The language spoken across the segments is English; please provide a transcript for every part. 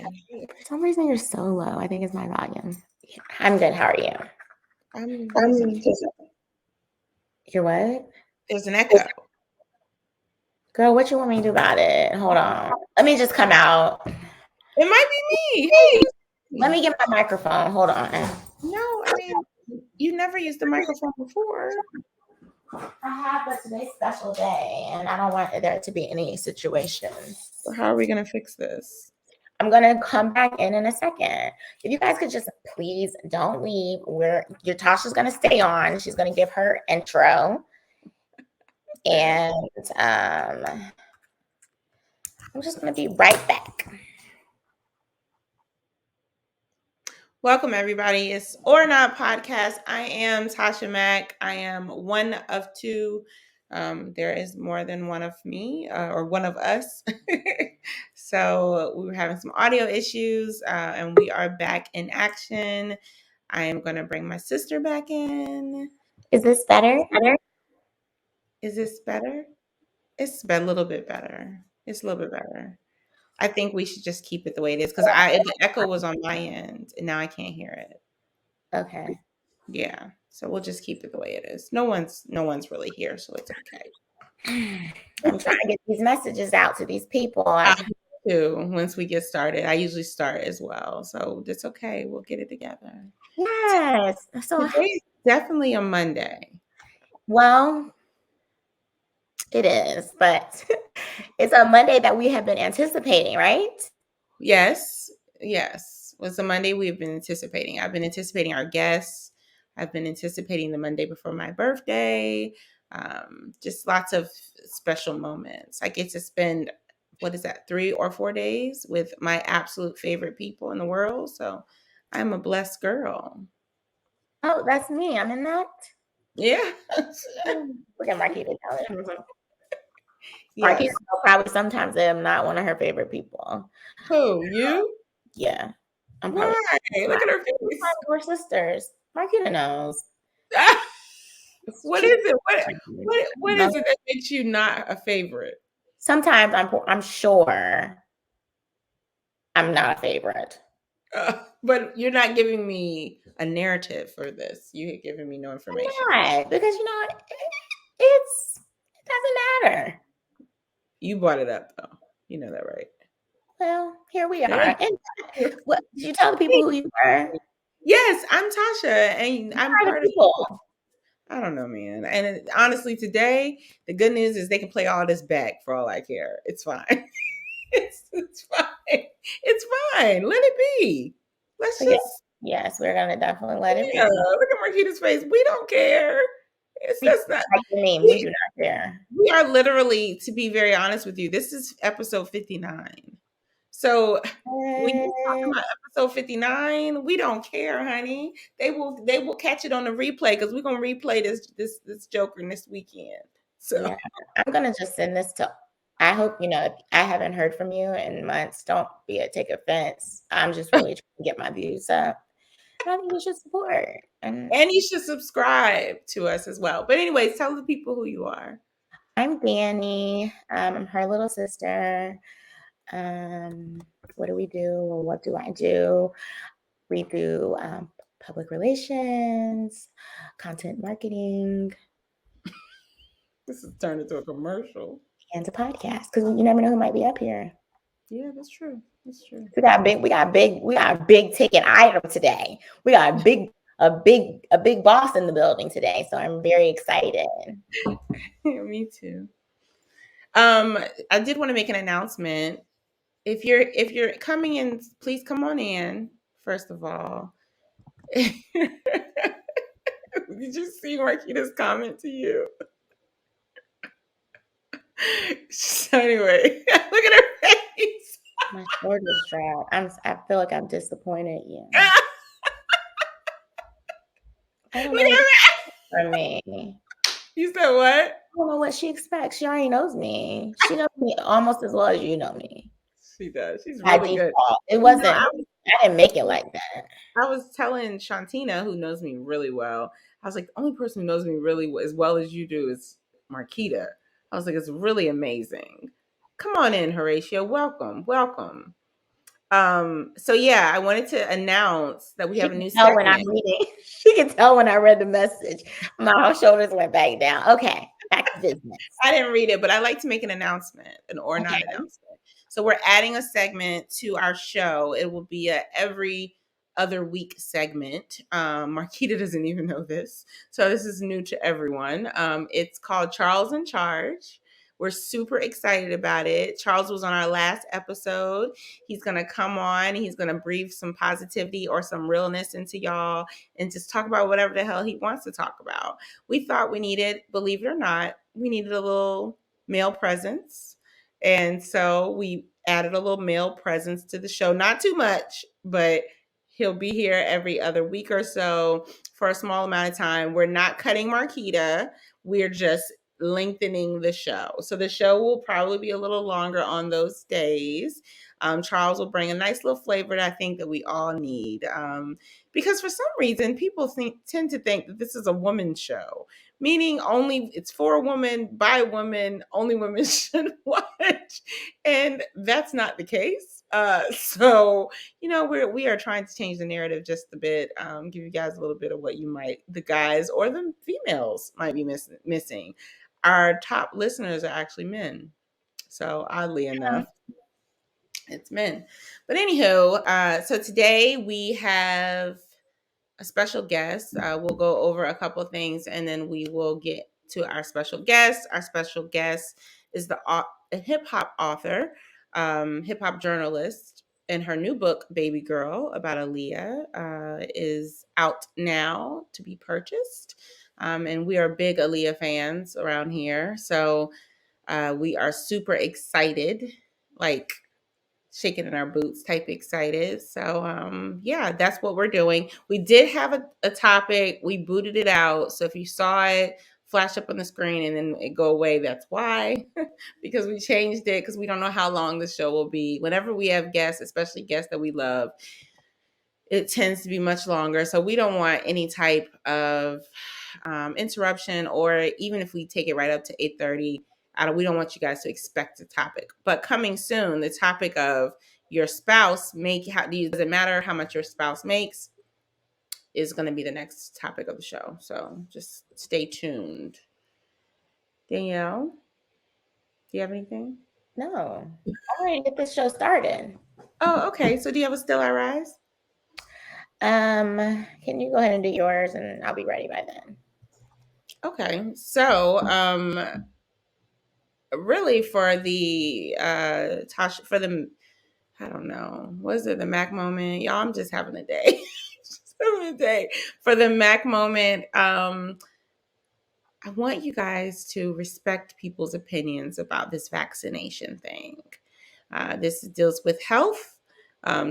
For some reason, you're so low. I think it's my volume. I'm good. How are you? I'm You're what? There's an echo. Girl, what you want me to do about it? Hold on. Let me just come out. It might be me. Hey, let me get my microphone. Hold on. No, I mean, you never used the microphone before. I have, but today's special day, and I don't want there to be any situations. So how are we going to fix this? I'm going to come back in a second. If you guys could just please don't leave. Your Tasha's going to stay on. She's going to give her intro. And I'm just going to be right back. Welcome, everybody. It's Or Not Podcast. I am Tasha Mack. I am one of two. There is more than one of me or one of us. So we were having some audio issues and we are back in action. I am going to bring my sister back in. Is this better? Is this better? It's a little bit better. It's a little bit better. I think we should just keep it the way it is because the echo was on my end and now I can't hear it. Okay. Yeah. So we'll just keep it the way it is. No one's really here, so it's okay. I'm trying to get these messages out to these people. Too. Once we get started, I usually start as well, so it's okay. We'll get it together. Yes. So today's definitely a Monday. Well, it is, but it's a Monday that we have been anticipating, right? Yes. It's a Monday we've been anticipating. I've been anticipating our guests. I've been anticipating the Monday before my birthday. Just lots of special moments. I get to spend, 3 or 4 days with my absolute favorite people in the world. So I'm a blessed girl. Oh, that's me. I'm in that? Yeah. Look at Marquita. Yes. Marquita probably sometimes am not one of her favorite people. Who, you? Yeah. I'm Why? Look at her face. We're sisters. Marquita knows. What is it? What is it that makes you not a favorite? Sometimes I'm sure I'm not a favorite. But you're not giving me a narrative for this. You're giving me no information. Why? Because it doesn't matter. You brought it up though. You know that, right? Well, here we are. And what did you tell the people who you were? Yes, I'm Tasha, and I'm part of people. I don't know, man. And honestly, today the good news is they can play all this back for all I care. It's fine. it's fine. It's fine. Let it be. Let's just. Yes, we're gonna definitely let it be. Look at Marquita's face. We don't care. It's just not like the name. We do not care. We are literally, to be very honest with you, this is episode 59. So when you talk about episode 59, we don't care, honey. They will catch it on the replay because we're gonna replay this Joker this weekend. So yeah, I'm gonna just send this to. I hope if I haven't heard from you in months. Don't take offense. I'm just really trying to get my views up. I think you should support and you should subscribe to us as well. But anyways, tell the people who you are. I'm Danny. I'm her little sister. What do we do? What do I do? We do public relations, content marketing. This is turned into a commercial. And a podcast because you never know who might be up here. Yeah, that's true. That's true. We got a big ticket item today. We got a big boss in the building today. So I'm very excited. Me too. I did want to make an announcement. If you're coming in, please come on in. First of all, did you see Marquita's comment to you? So anyway, look at her face. My sword is dry. I feel like I'm disappointed you. I don't know for me. You said what? I don't know what she expects. She already knows me. She knows me almost as well as you know me. She does. She's really good. It wasn't. I didn't make it like that. I was telling Shantina, who knows me really well, I was like, the only person who knows me really as well as you do is Marquita. I was like, it's really amazing. Come on in, Horatio. Welcome. So yeah, I wanted to announce that we She have a can new tell when I'm segment. reading. She can tell when I read the message. My shoulders went back down. Okay, back to business. I didn't read it, but I like to make an announcement, an or not Okay. announcement. So we're adding a segment to our show. It will be a every other week segment. Marquita doesn't even know this, so this is new to everyone. It's called Charles in Charge. We're super excited about it. Charles was on our last episode. He's gonna come on. He's gonna breathe some positivity or some realness into y'all, and just talk about whatever the hell he wants to talk about. We thought we needed, believe it or not, we needed a little male presence. And so we added a little male presence to the show. Not too much, but he'll be here every other week or so for a small amount of time. We're not cutting Marquita. We're just lengthening the show. So the show will probably be a little longer on those days. Charles will bring a nice little flavor that I think that we all need. Because for some reason, people tend to think that this is a woman's show, meaning only it's for a woman, by women, only women should watch, and that's not the case. So we are trying to change the narrative just a bit, give you guys a little bit of what the guys or the females might be missing. Our top listeners are actually men, so oddly enough, it's men. But anywho, so today we have a special guest. We'll go over a couple of things and then we will get to our special guest. Our special guest is a hip hop author, hip hop journalist, and her new book, Babygirl, about Aaliyah, is out now to be purchased. And we are big Aaliyah fans around here. So we are super excited, like shaking in our boots type excited. So yeah, that's what we're doing. We did have a topic. We booted it out. So if you saw it flash up on the screen and then it go away, that's why. Because we changed it because we don't know how long the show will be. Whenever we have guests, especially guests that we love, it tends to be much longer. So we don't want any type of interruption, or even if we take it right up to 8:30, we don't want you guys to expect a topic. But coming soon, the topic of your spouse does it matter how much your spouse makes is going to be the next topic of the show. So just stay tuned. Danielle, do you have anything? No, I'm ready to get this show started. Oh, okay. So do you have a Still I Rise? Can you go ahead and do yours and I'll be ready by then. Okay. So really for the Tasha, for the, I don't know, was it the Mac moment? Y'all, I'm just having a day. Just having a day. For the Mac moment, I want you guys to respect people's opinions about this vaccination thing. This deals with health.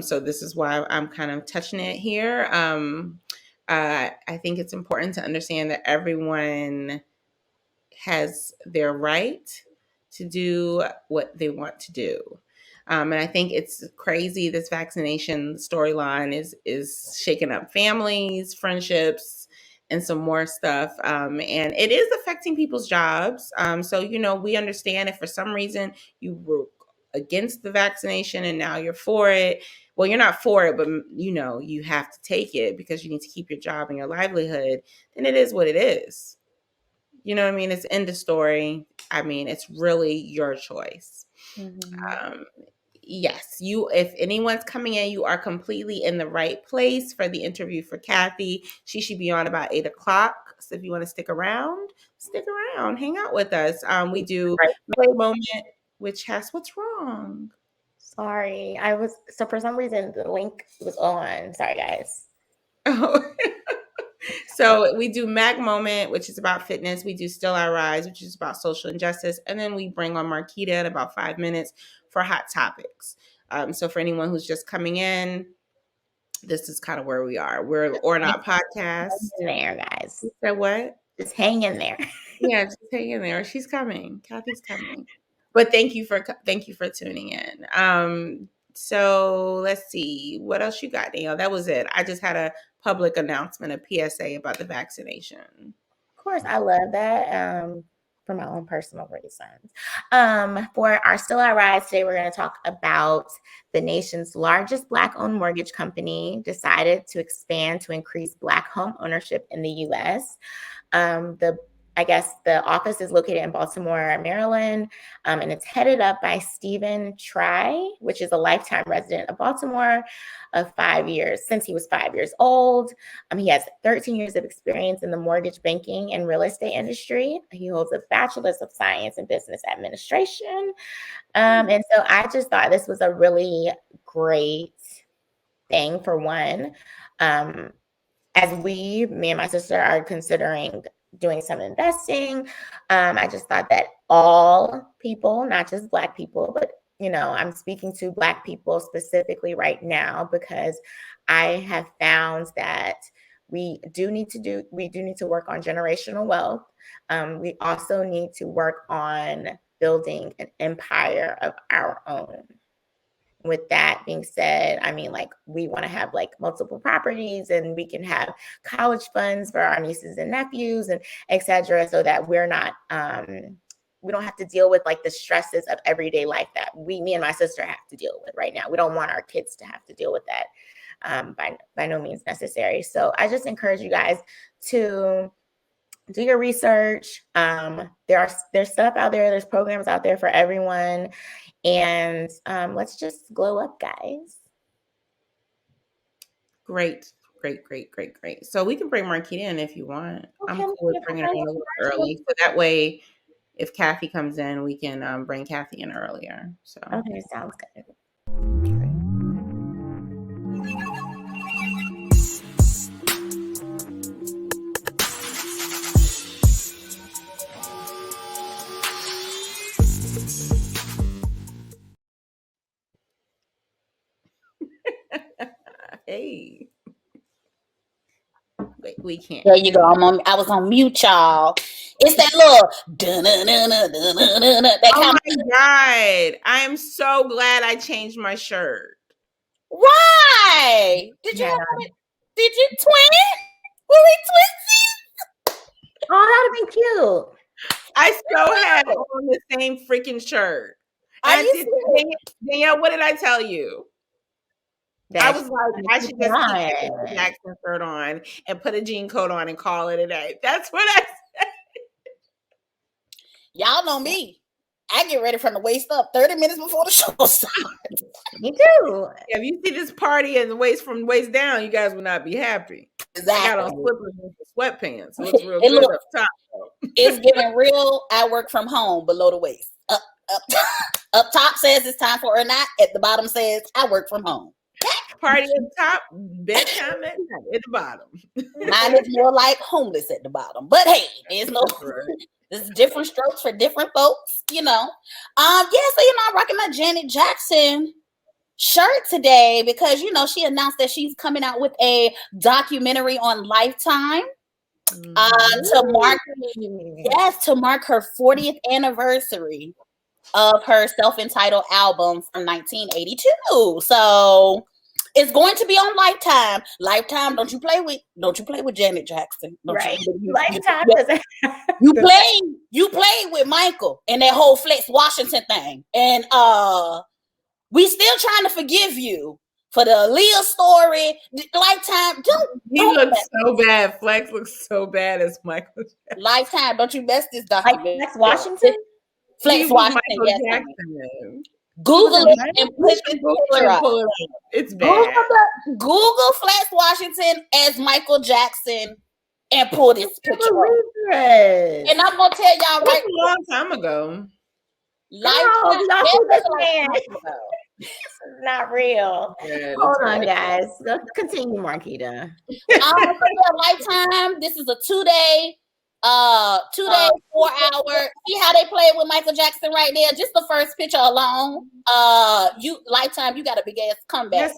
So this is why I'm kind of touching it here. I think it's important to understand that everyone has their right to do what they want to do. And I think it's crazy. This vaccination storyline is shaking up families, friendships, and some more stuff. And it is affecting people's jobs. So we understand if for some reason you were against the vaccination and now you're for it. Well, you're not for it, but you have to take it because you need to keep your job and your livelihood. Then it is what it is. You know what I mean? It's end of story. I mean, it's really your choice. Mm-hmm. Yes, if anyone's coming in, you are completely in the right place for the interview for Kathy. She should be on about 8:00. So if you want to stick around, hang out with us. We do Right. moment, which has what's wrong. Sorry, so for some reason the link was on. Sorry, guys. Oh. So we do Mag Moment, which is about fitness. We do Still I Rise, which is about social injustice. And then we bring on Marquita in about 5 minutes for hot topics. So for anyone who's just coming in, this is kind of where we are. We're Or Not Podcast. Hang in there, guys. You said what? Just hang in there. Yeah, just hang in there. She's coming. Kathy's coming. But thank you for tuning in. So let's see what else you got, Danielle. That was it. I just had a public announcement, a PSA about the vaccination. Of course, I love that. for my own personal reasons. For our Still I Rise today, we're going to talk about the nation's largest Black-owned mortgage company decided to expand to increase Black home ownership in the U.S. The office is located in Baltimore, Maryland, and it's headed up by Stephen Try, which is a lifetime resident of Baltimore of 5 years, since he was 5 years old. He has 13 years of experience in the mortgage banking and real estate industry. He holds a bachelor's of science in business administration. And so I just thought this was a really great thing for one. As me and my sister are considering doing some investing, I just thought that all people, not just Black people, but I'm speaking to Black people specifically right now because I have found that we do need to work on generational wealth. We also need to work on building an empire of our own. With that being said, we want to have multiple properties, and we can have college funds for our nieces and nephews and etc. so that we're not, we don't have to deal with the stresses of everyday life that me and my sister have to deal with right now. We don't want our kids to have to deal with that. By no means necessary. So I just encourage you guys to do your research. There's stuff out there. There's programs out there for everyone. And let's just glow up, guys. Great. So we can bring Marquita in if you want. Okay, I'm cool with bringing her in a little early. So that way, if Kathy comes in, we can bring Kathy in earlier. So okay, sounds good. Hey. Wait, we can't. There you go. I was on mute, y'all. It's that little oh my God. I am so glad I changed my shirt. Why? Did you twin? Were we twinsies? Oh, that would be cute. I so had on the same freaking shirt. Danielle, what did I tell you? I was like, I should just keep a Jackson shirt on and put a jean coat on and call it a day. That's what I said. Y'all know me. I get ready from the waist up 30 minutes before the show starts. Me too. If you see this party and the waist from the waist down, you guys will not be happy. Exactly. I got on slippers and sweatpants. It looks real good up top. It's giving real. I work from home below the waist. Up top says it's time for a nap. At the bottom says I work from home. Party at the top, bedtime at the bottom. Mine is more like homeless at the bottom. But hey, there's different strokes for different folks, So I'm rocking my Janet Jackson shirt today because she announced that she's coming out with a documentary on Lifetime to mark her 40th anniversary of her self-entitled album from 1982. So it's going to be on Lifetime. Lifetime, don't you play with Janet Jackson. Right. Lifetime you play with Michael and that whole Flex Washington thing. And we still trying to forgive you for the Aaliyah story. Lifetime, he looks so bad. Flex looks so bad as Michael Jackson. Lifetime, don't you mess this document. Flex Washington? Flex Washington, yes. Jackson. Google it and put this picture up. It's bad. Google Flex Washington as Michael Jackson and pull this picture up. And I'm gonna tell y'all right a long time ago. Not real. Yeah, hold on, guys. Continue, Marquita. Lifetime. This is a 2-day 4-hour. See how they play with Michael Jackson right there? Just the first picture alone. Lifetime, you got a big ass comeback.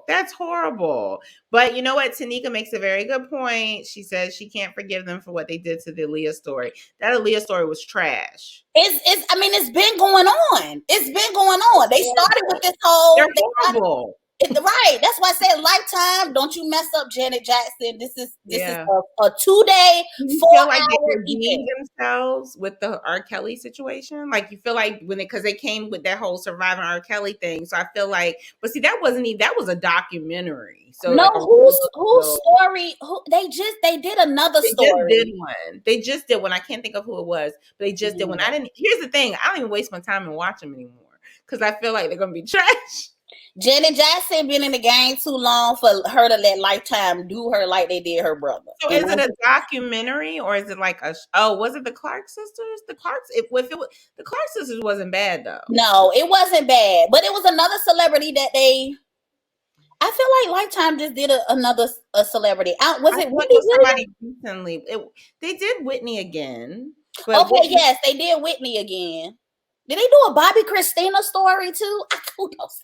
That's horrible. But you know what? Tanika makes a very good point. She says she can't forgive them for what they did to the Aaliyah story. That Aaliyah story was trash. It's been going on. It's been going on. They started with this whole. They're horrible. Right. That's why I said Lifetime. Don't you mess up Janet Jackson. This is Yeah. a 2-day, You 4 feel like they hour redeemed event. themselves with the R. Kelly situation? Like you feel like because they came with that whole surviving R. Kelly thing. So I feel like, but see, that wasn't even, that was a documentary. So No, like whose story? They did another they story. just did one. They just did one. I can't think of who it was, but they just did one. Here's the thing. I don't even waste my time and watch them anymore because I feel like they're gonna be trash. Janet Jackson been in the game too long for her to let Lifetime do her like they did her brother. So is it a documentary or is it like was it the Clark sisters? The Clark sisters wasn't bad though. No, it wasn't bad, but it was another celebrity that I feel like Lifetime just did another celebrity. Was it somebody recently? They did Whitney again. But yes, they did Whitney again. Did they do a Bobby Christina story too? Who knows?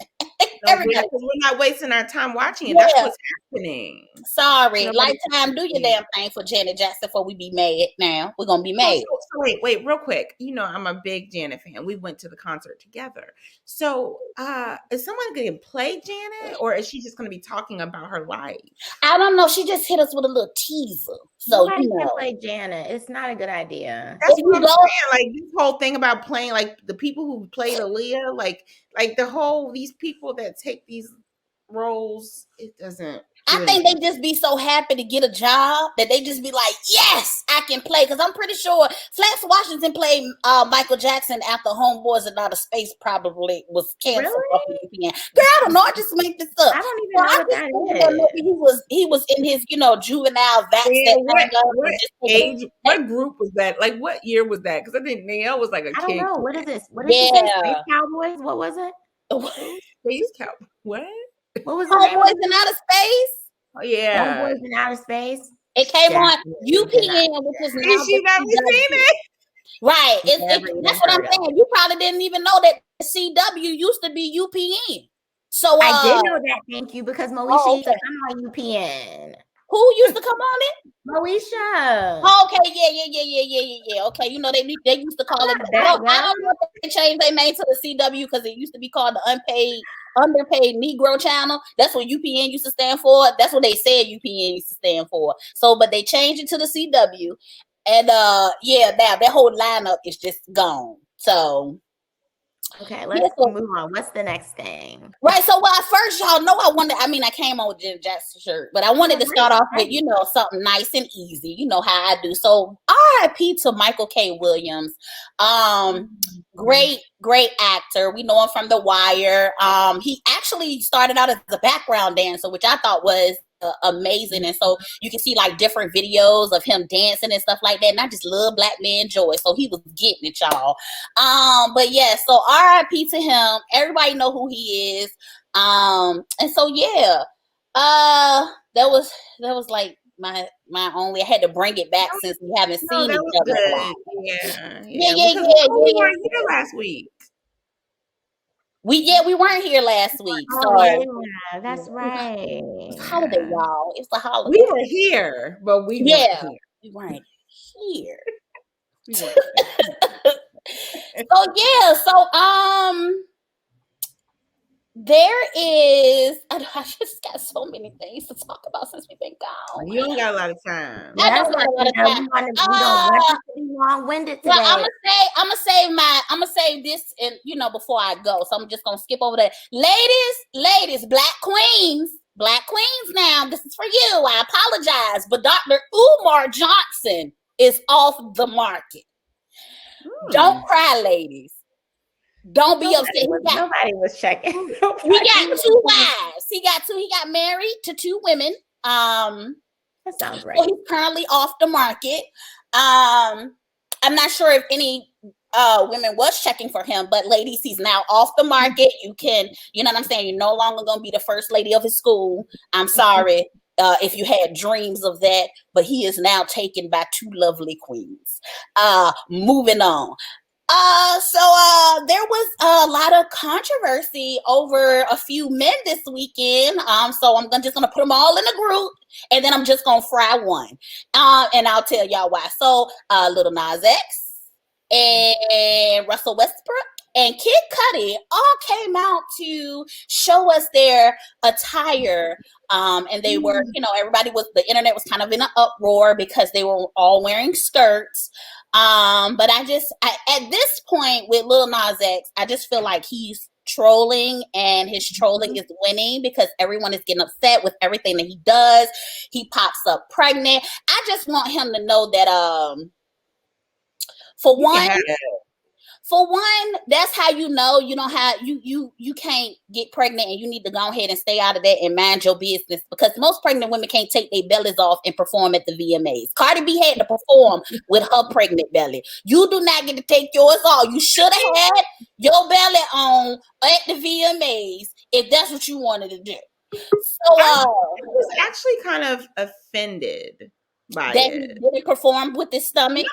Everybody, because we're not wasting our time watching it. That's what's happening. Sorry, Lifetime, do your damn thing for Janet Jackson before we be mad. Now we're gonna be mad. So wait, real quick. I'm a big Janet fan. We went to the concert together. So, is someone going to play Janet, or is she just going to be talking about her life? I don't know. She just hit us with a little teaser. So nobody can play Janet. It's not a good idea. That's what I'm saying. Like this whole thing about playing, like the people who played Aaliyah, like these people that take these roles, it doesn't. I think they just be so happy to get a job that they just be like, yes, I can play. Because I'm pretty sure Flash Washington played Michael Jackson after Homeboys and Outer Space probably was canceled. Really? Girl, I don't know. I just make this up. I don't even know what that is. He was in his, juvenile vaccine. What group was that? Like, what year was that? Because I think Nail was like a kid. I don't know. What is this? What is this? Space Cowboys? What was it? Space Cowboys. What? What was Homeboys in Outer Space? Oh yeah, Homeboys in Outer Space. It came on UPN, which is now. She never seen it. Right. That's what I'm saying. You probably didn't even know that CW used to be UPN. So I did know that. Thank you, because Moesha used to come on UPN. Who used to come on it? Moesha. Okay, yeah. Okay, they used to call it. I don't know if they changed their name to the CW because it used to be called the Underpaid Negro Channel. That's what UPN used to stand for. That's what they said UPN used to stand for. So, but they changed it to the CW, and now that whole lineup is just gone. So. Okay, let's move on. What's the next thing? Right. So, first, y'all know I came on with Janet Jackson shirt, but I wanted to start off with, something nice and easy. You know how I do. So, RIP to Michael K. Williams. Great actor. We know him from The Wire. He actually started out as a background dancer, which I thought was amazing. And so you can see like different videos of him dancing and stuff like that. And I just love Black man joy. So he was getting it, y'all. But yeah, so RIP to him. Everybody know who he is. And so yeah, that was like my only. I had to bring it back since we haven't seen each other. Yeah. We weren't here last week. We weren't here last week. So yeah, that's right. It's a holiday, y'all. It's a holiday. We were here, but we weren't here. We weren't here. So there is. I just got so many things to talk about since we've been gone. You don't got a lot of time. I don't got a lot of time. We don't want to be long-winded today. Well, I'm gonna save this, and before I go. So I'm just gonna skip over that. Ladies, black queens. Now this is for you. I apologize, but Dr. Umar Johnson is off the market. Don't cry, ladies. Don't be upset. Nobody was checking. He got 2 wives. He got married to 2 women. That sounds right. So he's currently off the market. I'm not sure if any women was checking for him, but ladies, he's now off the market. You can, you know what I'm saying? You're no longer going to be the first lady of his school. I'm sorry if you had dreams of that, but he is now taken by 2 lovely queens. Moving on. So there was a lot of controversy over a few men this weekend. So I'm just gonna put them all in a group, and then I'm just gonna fry one. And I'll tell y'all why. So Lil Nas X and Russell Westbrook and Kid Cudi all came out to show us their attire. And they were, the internet was kind of in an uproar because they were all wearing skirts. But at this point with Lil Nas X, I just feel like he's trolling, and his trolling is winning because everyone is getting upset with everything that he does. He pops up pregnant. I just want him to know that for one, that's how you know you don't have you can't get pregnant, and you need to go ahead and stay out of that and mind your business, because most pregnant women can't take their bellies off and perform at the VMAs. Cardi B had to perform with her pregnant belly. You do not get to take yours off. You should have had your belly on at the VMAs if that's what you wanted to do. So I was actually kind of offended by that it. he didn't perform with his stomach.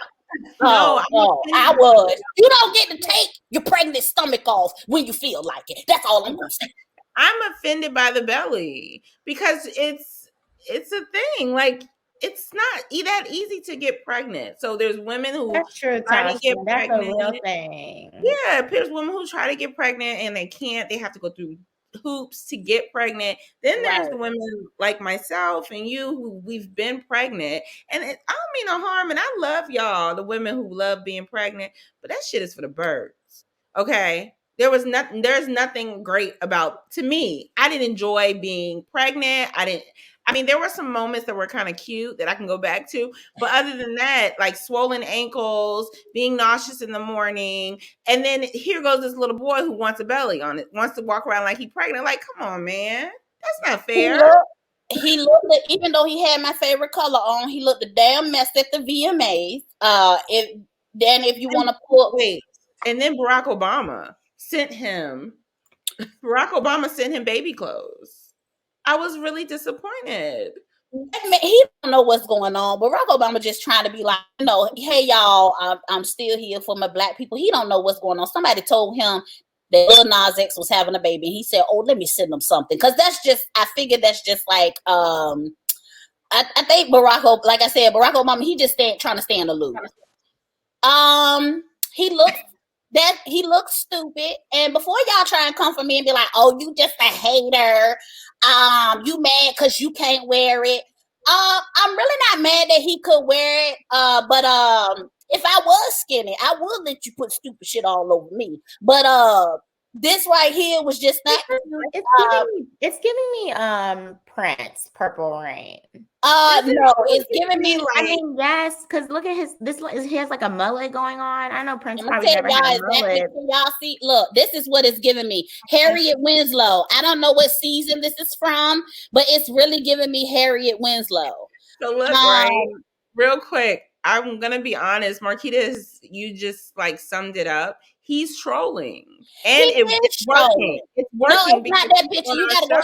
No, I was. You don't get to take your pregnant stomach off when you feel like it. That's all I'm gonna say. I'm offended by the belly because it's a thing. Like, it's not that easy to get pregnant. So there's women who That's true, try to get that's pregnant. a real thing. Yeah, there's women who try to get pregnant and they can't. They have to go through hoops to get pregnant. Then there's the women like myself and you who we've been pregnant, and I don't mean no harm, and I love y'all, the women who love being pregnant, but that shit is for the birds. Okay, there's nothing great about, to me, I didn't enjoy being pregnant. There were some moments that were kind of cute that I can go back to. But other than that, like swollen ankles, being nauseous in the morning, and then here goes this little boy who wants a belly on it, wants to walk around like he's pregnant. Like, come on, man. That's not fair. He looked, even though he had my favorite color on, he looked a damn mess at the VMAs. If you want to put... Wait. And then Barack Obama sent him baby clothes. I was really disappointed. He don't know what's going on. Barack Obama just trying to be like, hey y'all, I'm still here for my black people. He don't know what's going on. Somebody told him that Lil Nas X was having a baby, and he said, "Oh, let me send him something." Because I figured that's just like, I think Barack Obama, he just trying to stay in the loop. He looks stupid. And before y'all try and come for me and be like, "Oh, you just a hater. You mad because you can't wear it." I'm really not mad that he could wear it. But if I was skinny, I would let you put stupid shit all over me. But this right here was just not. It's giving me Prince, Purple Rain. No, it's giving me like. Yes, because look at he has like a mullet going on. I know Prince probably never had a mullet. Y'all see, look, this is what it's giving me. Harriet Winslow. I don't know what season this is from, but it's really giving me Harriet Winslow. So look, right, real quick, I'm gonna be honest, Marquita, you just like summed it up. He's trolling, and it's working. It's working. No, it's not that picture. You gotta go.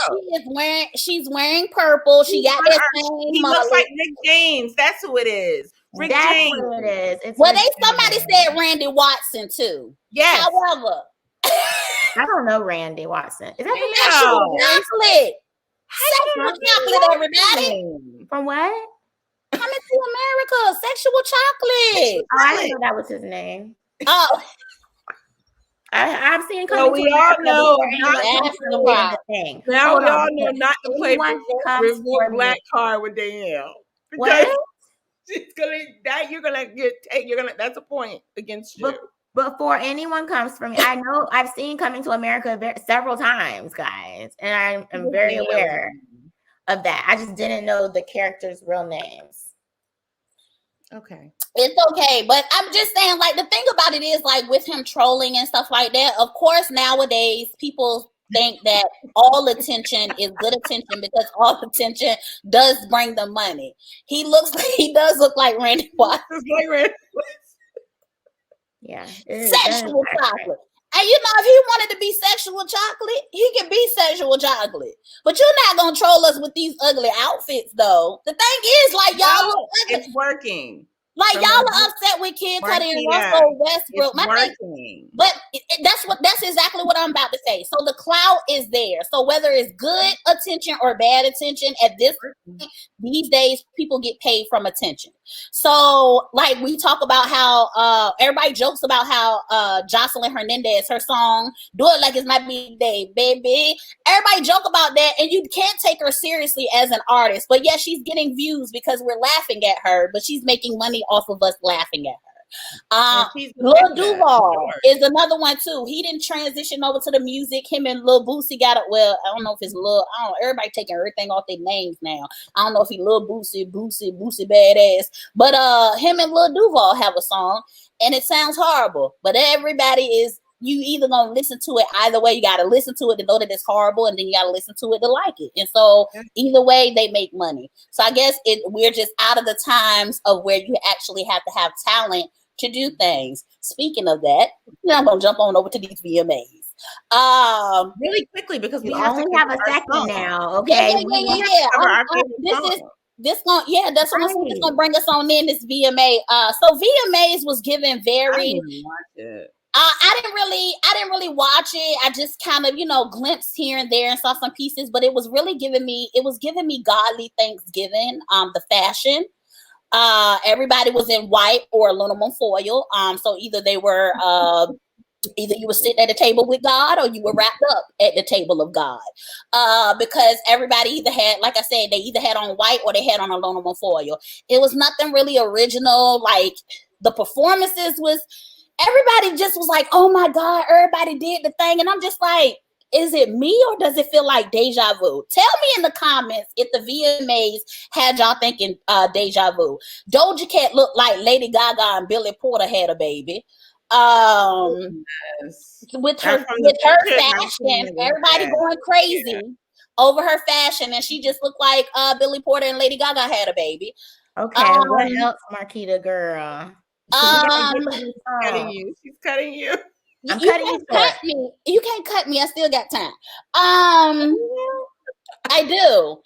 She's wearing purple. She got that same. He looks like Rick James. That's who it is. Rick James. What it is. Somebody said Randy Watson too. Yes. However, I don't know Randy Watson. Is that Sexual Chocolate? Sexual Chocolate, everybody. From what? Coming to America. Sexual Chocolate. Oh, I didn't know that was his name. Oh. I've seen. So we all know not to play for Black Card with Danielle. What? She's gonna that's a point against you. Before anyone comes for me, I know I've seen Coming to America several times, guys, and I am very aware of that. I just didn't know the characters' real names. Okay. It's okay, but I'm just saying, like, the thing about it is, like, with him trolling and stuff like that, of course, nowadays, people think that all attention is good attention because all attention does bring them money. He does look like Randy Watson. Yeah. Sexual chocolate. And if he wanted to be sexual chocolate, he can be sexual chocolate. But you're not gonna troll us with these ugly outfits, though. The thing is, like, y'all look ugly. It's working. Like, y'all are upset with Kid Cudi and Russell Westbrook. That's exactly what I'm about to say. So the clout is there. So whether it's good attention or bad attention, at these days, people get paid from attention. So, like, we talk about how everybody jokes about how Jocelyn Hernandez, her song "Do It Like It's My B-Day, Baby." Everybody joke about that, and you can't take her seriously as an artist. But yeah, she's getting views because we're laughing at her, but she's making money off of us laughing at her. Lil Duval is another one too. He didn't transition over to the music. Him and Lil Boosie got it. Well, I don't know if it's Lil. I don't know. Everybody taking everything off their names now. I don't know if he Lil Boosie badass. But him and Lil Duval have a song, and it sounds horrible. But everybody is. You either gonna listen to it either way. You gotta listen to it to know that it's horrible, and then you gotta listen to it to like it. And so either way, they make money. So I guess we're just out of the times of where you actually have to have talent to do things. Speaking of that, I'm gonna jump on over to these VMAs. Really quickly because we only have a second now. Okay. This gonna that's what it's gonna bring us on in this VMA. So VMAs was given very. I didn't really watch it. I just kind of, glimpsed here and there and saw some pieces, but it was giving me godly Thanksgiving. The fashion. Everybody was in white or aluminum foil. So either they were either you were sitting at a table with God or you were wrapped up at the table of God. Because everybody either had, like I said, they either had on white or they had on aluminum foil. It was nothing really original. Like the performances was. Everybody just was like, oh my God, everybody did the thing. And I'm just like, is it me or does it feel like deja vu? Tell me in the comments if the VMAs had y'all thinking deja vu. Doja Cat looked like Lady Gaga and Billy Porter had a baby. With her fashion, everybody going crazy over her fashion. And she just looked like Billy Porter and Lady Gaga had a baby. Okay, what else, Marquita girl? She's cutting you. I'm cutting you. Me. You can't cut me. I still got time. I do.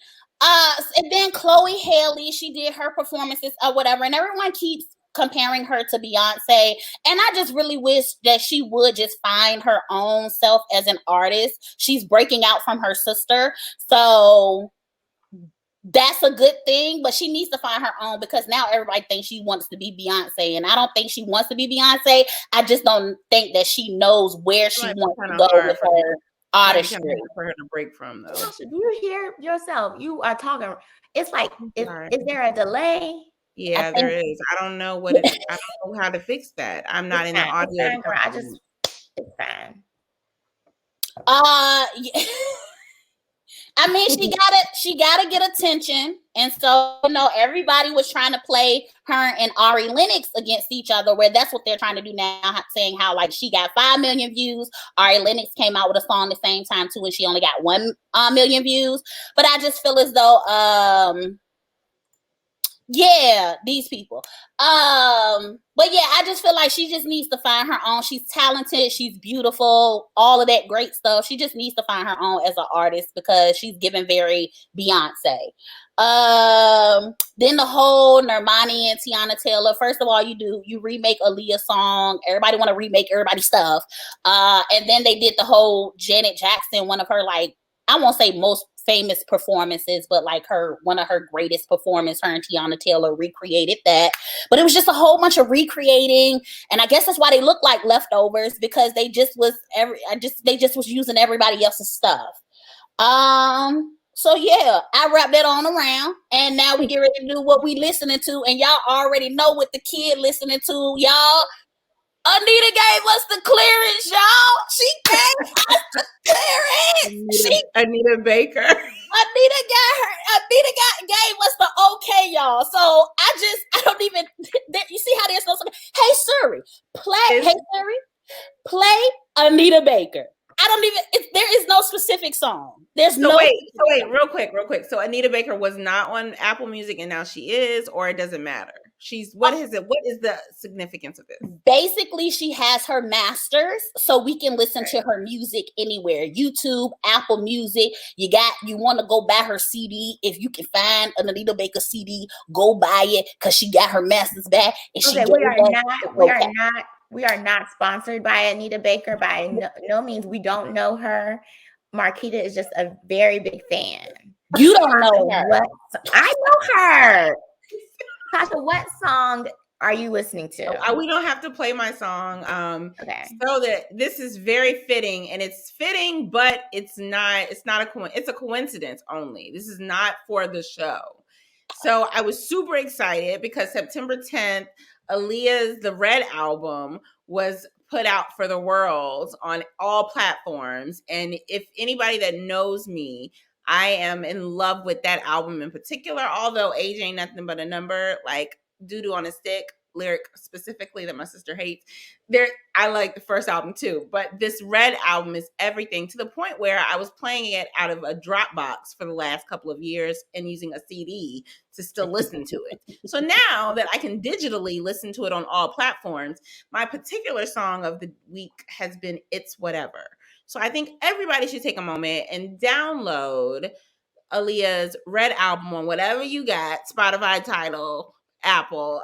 And then Chloe Haley, she did her performances or whatever, and everyone keeps comparing her to Beyonce. And I just really wish that she would just find her own self as an artist. She's breaking out from her sister, so that's a good thing, but she needs to find her own because now everybody thinks she wants to be Beyonce, and I don't think she wants to be Beyonce. I just don't think that she knows where she wants to go with her artistry. For her to break from, though. Do you hear yourself? You are talking. It's like, is there a delay? Yeah, there is. I don't know I don't know how to fix that. I'm not in the audio. It's fine. I mean, she gotta get attention. And so, everybody was trying to play her and Ari Lennox against each other, where that's what they're trying to do now, saying how like she got 5 million views. Ari Lennox came out with a song the same time too, and she only got 1 million views. But I just feel as though these people. But yeah, I just feel like she just needs to find her own. She's talented, she's beautiful, all of that great stuff. She just needs to find her own as an artist because she's given very Beyonce. Then the whole Normani and Tiana Taylor. First of all, you remake Aaliyah song. Everybody want to remake everybody's stuff. And then they did the whole Janet Jackson, one of her I won't say most famous performances, but like one of her greatest performances, her and Tiana Taylor recreated that. But it was just a whole bunch of recreating, and I guess that's why they look like leftovers, because they just was using everybody else's stuff. So yeah, I wrapped that on around, and now we get ready to do what we listening to, and y'all already know what the kid listening to, y'all. Anita gave us the clearance, y'all. She gave us the clearance. Anita Baker. Anita gave us the okay, y'all. So I don't even. You see how there's no. Hey Siri, play Anita Baker. I don't even. There is no specific song. There's no. Wait, real quick. So Anita Baker was not on Apple Music, and now she is, or it doesn't matter. What is it? What is the significance of this? Basically, she has her masters, so we can listen to her music anywhere. YouTube, Apple Music. You want to go buy her CD. If you can find an Anita Baker CD, go buy it because she got her masters back. And we are not sponsored by Anita Baker by no means. We don't know her. Marquita is just a very big fan. You don't know her. I know her. Tasha, what song are you listening to? We don't have to play my song. Okay. So that this is very fitting, and it's fitting, but it's not it's a coincidence only. This is not for the show. So I was super excited because September 10th, Aaliyah's The Red album was put out for the world on all platforms. And if anybody that knows me, I am in love with that album in particular, although Age Ain't Nothing But a Number, like Doo-Doo on a Stick, lyric specifically that my sister hates. I like the first album too, but this Red album is everything, to the point where I was playing it out of a Dropbox for the last couple of years and using a CD to still listen to it. So now that I can digitally listen to it on all platforms, my particular song of the week has been It's Whatever. So I think everybody should take a moment and download Aaliyah's Red album on whatever you got, Spotify, Tidal, Apple,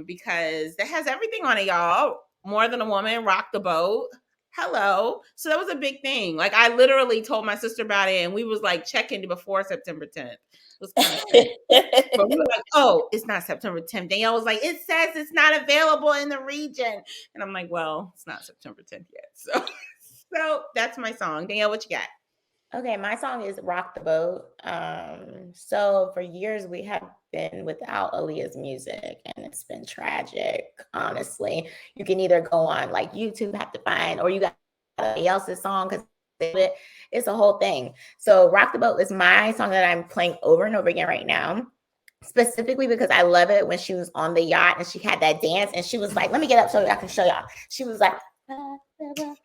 because that has everything on it, y'all. More Than a Woman, Rock the Boat. Hello. So that was a big thing. Like, I literally told my sister about it, and we was like checking before September 10th. It was kind of crazy. But we were like, oh, it's not September 10th. Danielle was like, it says it's not available in the region. And I'm like, well, it's not September 10th yet. So that's my song. Danielle, what you got? Okay, my song is Rock the Boat. So for years we have been without Aaliyah's music, and it's been tragic, honestly. You can either go on like YouTube, have to find, or you got somebody else's song because it's a whole thing. So Rock the Boat is my song that I'm playing over and over again right now, specifically because I love it when she was on the yacht and she had that dance and she was like, let me get up so I can show y'all. She was like, you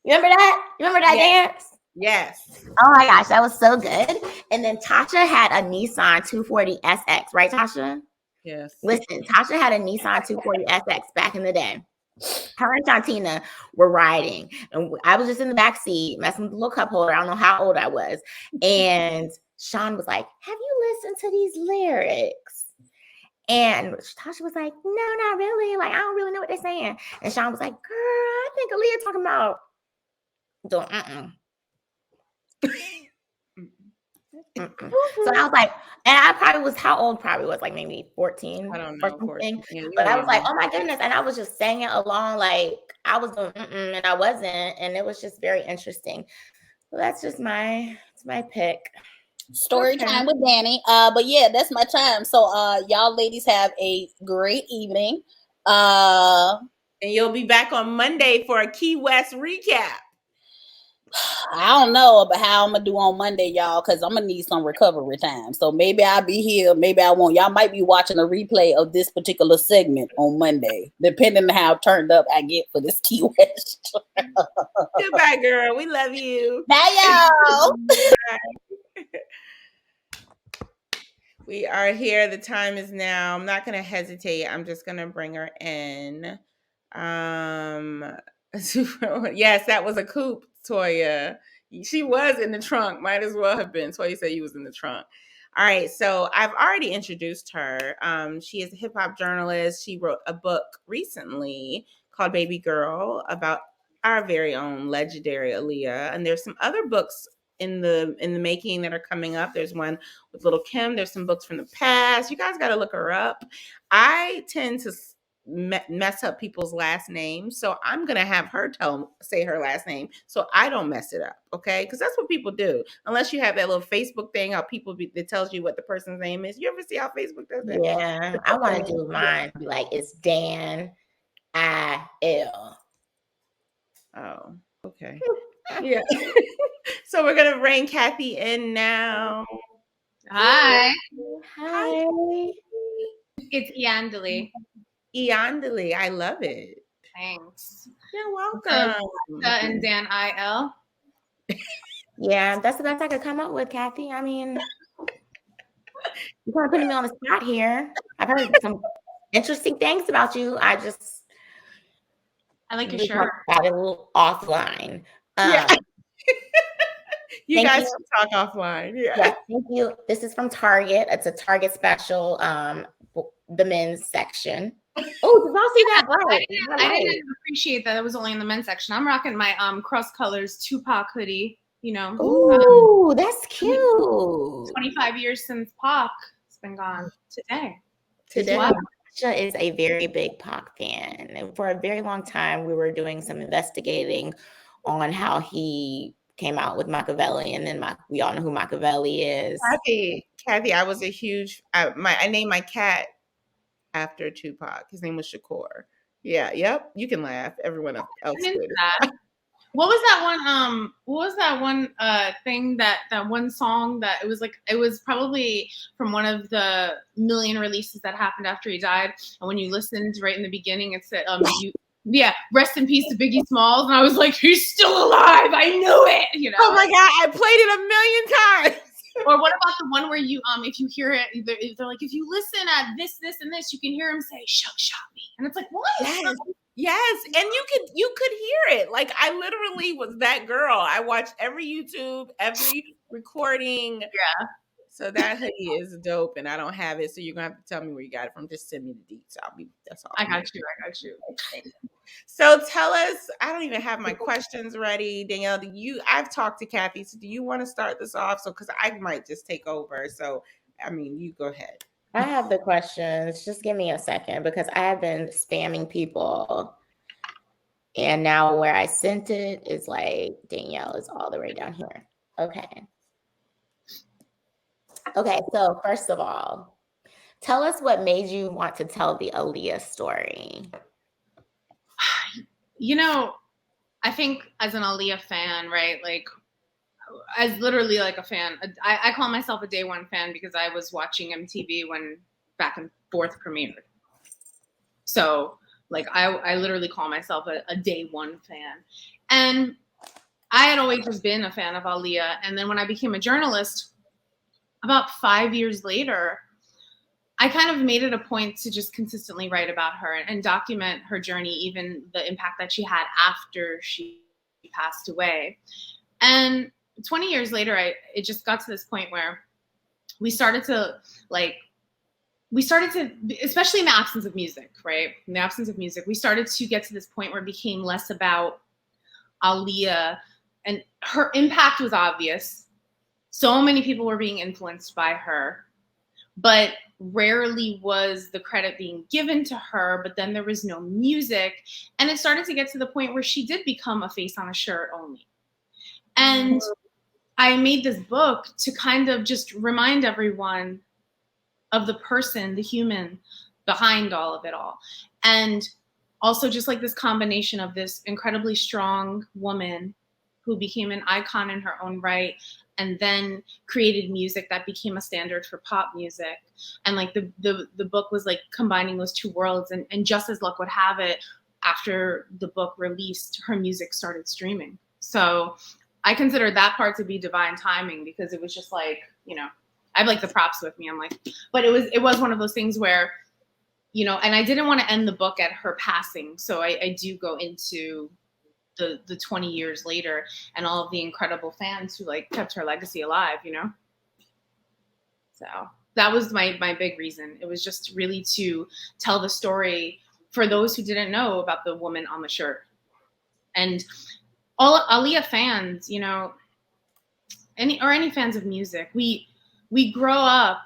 remember that? You remember that dance? Yes. Oh my gosh, that was so good. And then Tasha had a Nissan 240 SX, right, Tasha? Yes. Listen, Tasha had a Nissan 240 SX back in the day. Her and Shantina were riding, and I was just in the back seat messing with the little cup holder. I don't know how old I was. And Sean was like, have you listened to these lyrics? And Tasha was like, no, not really. Like, I don't really know what they're saying. And Sean was like, girl, I think Aaliyah talking about doing So I was like, and I probably was, how old probably was, like maybe 14 I don't or know, something. 14. Yeah, but I was like, oh my goodness. And I was just saying it along, like I was doing and I wasn't. And it was just very interesting. So that's just it's my pick. Story time with Danny. But yeah, that's my time. So y'all ladies have a great evening. And you'll be back on Monday for a Key West recap. I don't know about how I'm gonna do on Monday, y'all, because I'm gonna need some recovery time. So maybe I'll be here, maybe I won't. Y'all might be watching a replay of this particular segment on Monday, depending on how turned up I get for this Key West. Goodbye, girl. We love you. Bye, y'all. Bye. We are here. The time is now. I'm not gonna hesitate. I'm just gonna bring her in. Yes, that was a coupe, Toya. She was in the trunk. Might as well have been. Toya said you was in the trunk. All right, so I've already introduced her. She is a hip hop journalist. She wrote a book recently called Babygirl about our very own legendary Aaliyah. And there's some other books in the making that are coming up. There's one with Little Kim. There's some books from the past. You guys got to look her up. I tend to mess up people's last names, so I'm gonna have her say her last name so I don't mess it up, okay? Because that's what people do. Unless you have that little Facebook thing, how people that tells you what the person's name is. You ever see how Facebook does that? Yeah, I want to do mine. Be like, it's Dan I-L. Oh, okay. Yeah. So we're gonna bring Kathy in now. Hi. Hi. It's Iandoli. Iandoli, I love it. Thanks. You're welcome. And Dan I-L. Yeah, that's the best I could come up with, Kathy. I mean, you're kind of putting me on the spot here. I've heard some interesting things about you. I like your shirt. About it a little offline. Yeah. You guys should talk offline. Yeah. Yes, thank you. This is from Target. It's a Target special, the men's section. Oh, did y'all see that? Right. I didn't appreciate that it was only in the men's section. I'm rocking my cross colors Tupac hoodie. You know. Ooh, that's cute. 25 years since Pac has been gone today. Today, Wow. Tasha is a very big Pac fan. And for a very long time, we were doing some investigating on how he came out with Machiavelli, and then we all know who Machiavelli is. Kathy, I was a huge. I named my cat after Tupac. His name was Shakur. Yeah, yep. You can laugh. Everyone else did. What was that one? What was that one thing that one song that it was probably from one of the million releases that happened after he died. And when you listened right in the beginning, it said, rest in peace to Biggie Smalls. And I was like, he's still alive. I knew it. You know. Oh my God, I played it a million times. Or what about the one where you if you hear it, they're like, if you listen at this, and this, you can hear him say, shot me. And it's like, what? Yes. And you could hear it. Like, I literally was that girl. I watched every YouTube, every recording. Yeah. So that hoodie is dope, and I don't have it. So you're gonna have to tell me where you got it from. Just send me the deets. That's all. I got you. So tell us. I don't even have my questions ready, Danielle. I've talked to Kathy. So do you want to start this off? So because I might just take over. So I mean, you go ahead. I have the questions. Just give me a second because I have been spamming people. And now where I sent it is like Danielle is all the way down here. Okay. Okay, so first of all, tell us what made you want to tell the Aaliyah story. You know, I think as an Aaliyah fan, right, like as literally like a fan, I call myself a day one fan because I was watching MTV when Back and Forth premiered. So like I literally call myself a day one fan. And I had always just been a fan of Aaliyah. And then when I became a journalist, about 5 years later, I kind of made it a point to just consistently write about her and document her journey, even the impact that she had after she passed away. And 20 years later, it just got to this point where we started to, especially in the absence of music, right? In the absence of music, we started to get to this point where it became less about Aaliyah, and her impact was obvious. So many people were being influenced by her, but rarely was the credit being given to her, but then there was no music. And it started to get to the point where she did become a face on a shirt only. And I made this book to kind of just remind everyone of the person, the human behind all of it all. And also just like this combination of this incredibly strong woman who became an icon in her own right, and then created music that became a standard for pop music. And like the book was like combining those two worlds. And just as luck would have it, after the book released, her music started streaming. So I consider that part to be divine timing, because it was just like, you know, I have like the props with me. I'm like, but it was one of those things where, you know, and I didn't want to end the book at her passing. So I do go into the 20 years later and all of the incredible fans who like kept her legacy alive, you know? So that was my big reason. It was just really to tell the story for those who didn't know about the woman on the shirt. And all Aaliyah fans, you know, any fans of music, we grow up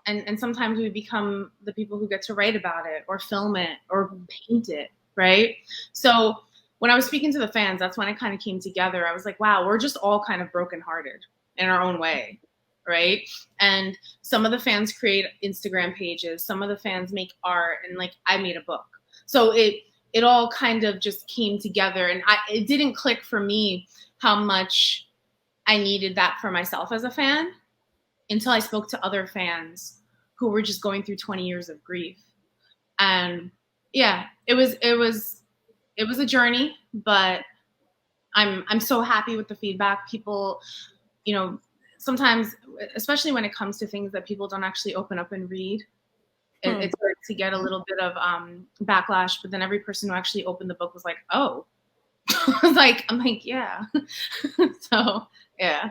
and sometimes we become the people who get to write about it or film it or paint it, right? So when I was speaking to the fans, that's when it kind of came together. I was like, wow, we're just all kind of brokenhearted in our own way, right? And some of the fans create Instagram pages, some of the fans make art, and like I made a book. So it all kind of just came together, and it didn't click for me how much I needed that for myself as a fan until I spoke to other fans who were just going through 20 years of grief. And yeah, it was a journey, but I'm so happy with the feedback. People, you know, sometimes, especially when it comes to things that people don't actually open up and read, it's hard to get a little bit of backlash. But then every person who actually opened the book was like, oh, I'm like, yeah. So yeah.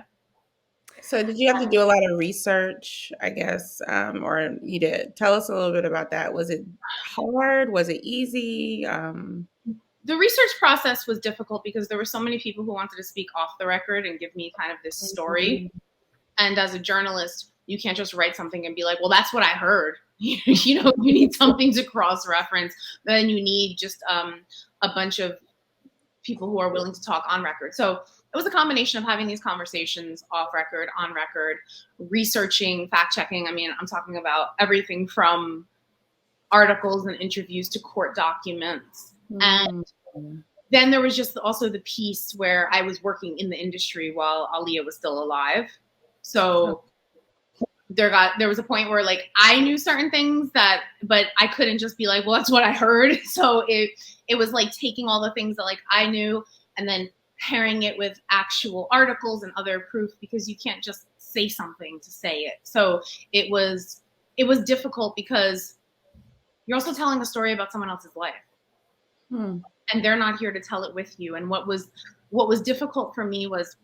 So did you have to do a lot of research, I guess, or you did? Tell us a little bit about that. Was it hard? Was it easy? The research process was difficult because there were so many people who wanted to speak off the record and give me kind of this story. And as a journalist, You can't just write something and be like, well, that's what I heard. You know, you need something to cross-reference. Then you need just a bunch of people who are willing to talk on record. So it was a combination of having these conversations off record, on record, researching, fact-checking. I mean, I'm talking about everything from articles and interviews to court documents. And then there was just also the piece where I was working in the industry while Aaliyah was still alive. So there was a point where like I knew certain things but I couldn't just be like, well, that's what I heard. So it was like taking all the things that like I knew and then pairing it with actual articles and other proof, because you can't just say something to say it. So it was difficult because you're also telling a story about someone else's life. And they're not here to tell it with you. And what was difficult for me was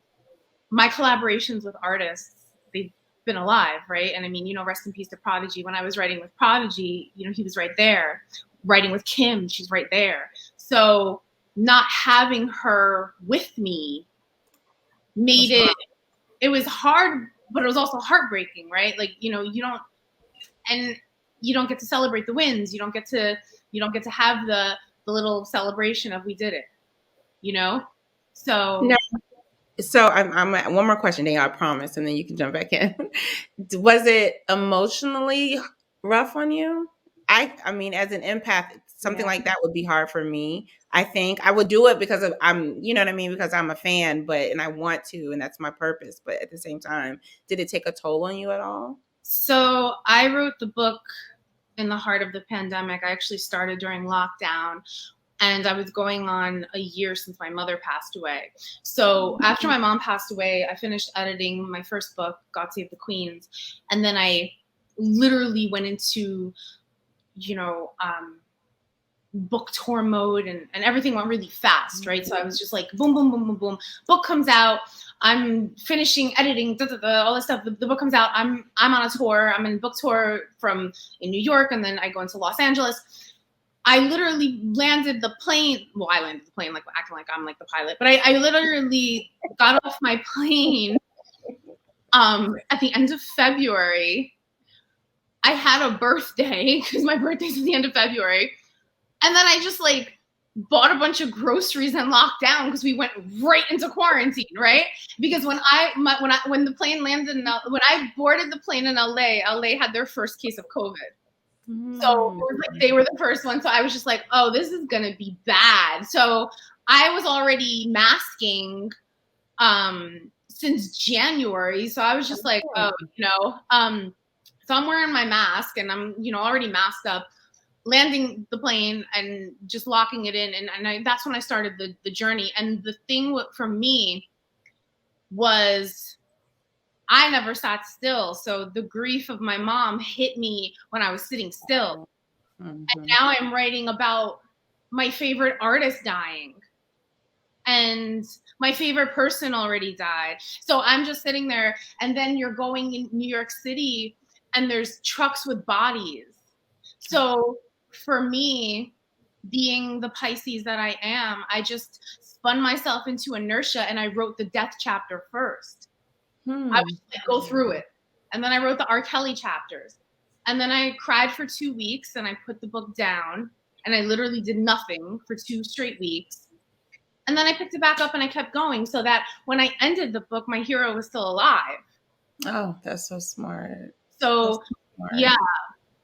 my collaborations with artists. They've been alive, right? And I mean, you know, rest in peace to Prodigy. When I was writing with Prodigy, you know, he was right there. Writing with Kim, she's right there. So not having her with me made it was hard, but it was also heartbreaking, right? Like, you know, you don't get to celebrate the wins. You don't get to have the little celebration of we did it, you know? So no. So I'm one more question, Danielle, I promise, and then you can jump back in. Was it emotionally rough on you? I mean, as an empath, something like that would be hard for me. I think I would do it because you know what I mean? Because I'm a fan, and I want to, and that's my purpose. But at the same time, did it take a toll on you at all? So I wrote the book in the heart of the pandemic. I actually started during lockdown. And I was going on a year since my mother passed away. So after my mom passed away, I finished editing my first book, God Save the Queens. And then I literally went into, you know, book tour mode and everything went really fast, right? So I was just like, boom, boom, boom, boom, boom. Book comes out. I'm finishing editing, all this stuff. The book comes out. I'm on a tour. I'm in book tour in New York. And then I go into Los Angeles. I literally landed the plane. Well, I landed the plane like acting like I'm like the pilot, but I literally got off my plane at the end of February. I had a birthday because my birthday's at the end of February. And then I just like bought a bunch of groceries and locked down because we went right into quarantine, right? Because when the plane landed when I boarded the plane in LA had their first case of COVID. So it was like they were the first one. So I was just like, oh, this is going to be bad. So I was already masking since January. So I was just like, oh, you know, so I'm wearing my mask and I'm, you know, already masked up, landing the plane and just locking it in. And that's when I started the journey. And the thing for me was I never sat still. So the grief of my mom hit me when I was sitting still. And now I'm writing about my favorite artist dying. And my favorite person already died. So I'm just sitting there. And then you're going in New York City and there's trucks with bodies. So for me, being the Pisces that I am, I just spun myself into inertia and I wrote the death chapter first. I would like, go through it. And then I wrote the R. Kelly chapters. And then I cried for 2 weeks and I put the book down and I literally did nothing for 2 straight weeks. And then I picked it back up and I kept going so that when I ended the book, my hero was still alive. Oh, that's so smart. So yeah.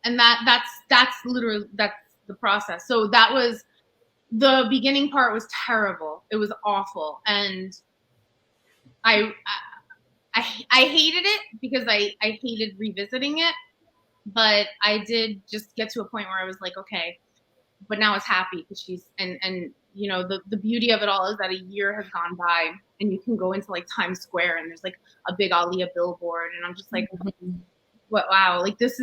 And that's literally, that's the process. So that was, the beginning part was terrible. It was awful. And I hated it because I hated revisiting it, but I did just get to a point where I was like, okay, but now it's happy because she's, and you know, the beauty of it all is that a year has gone by and you can go into like Times Square and there's like a big Aaliyah billboard. And I'm just like, what, wow, like these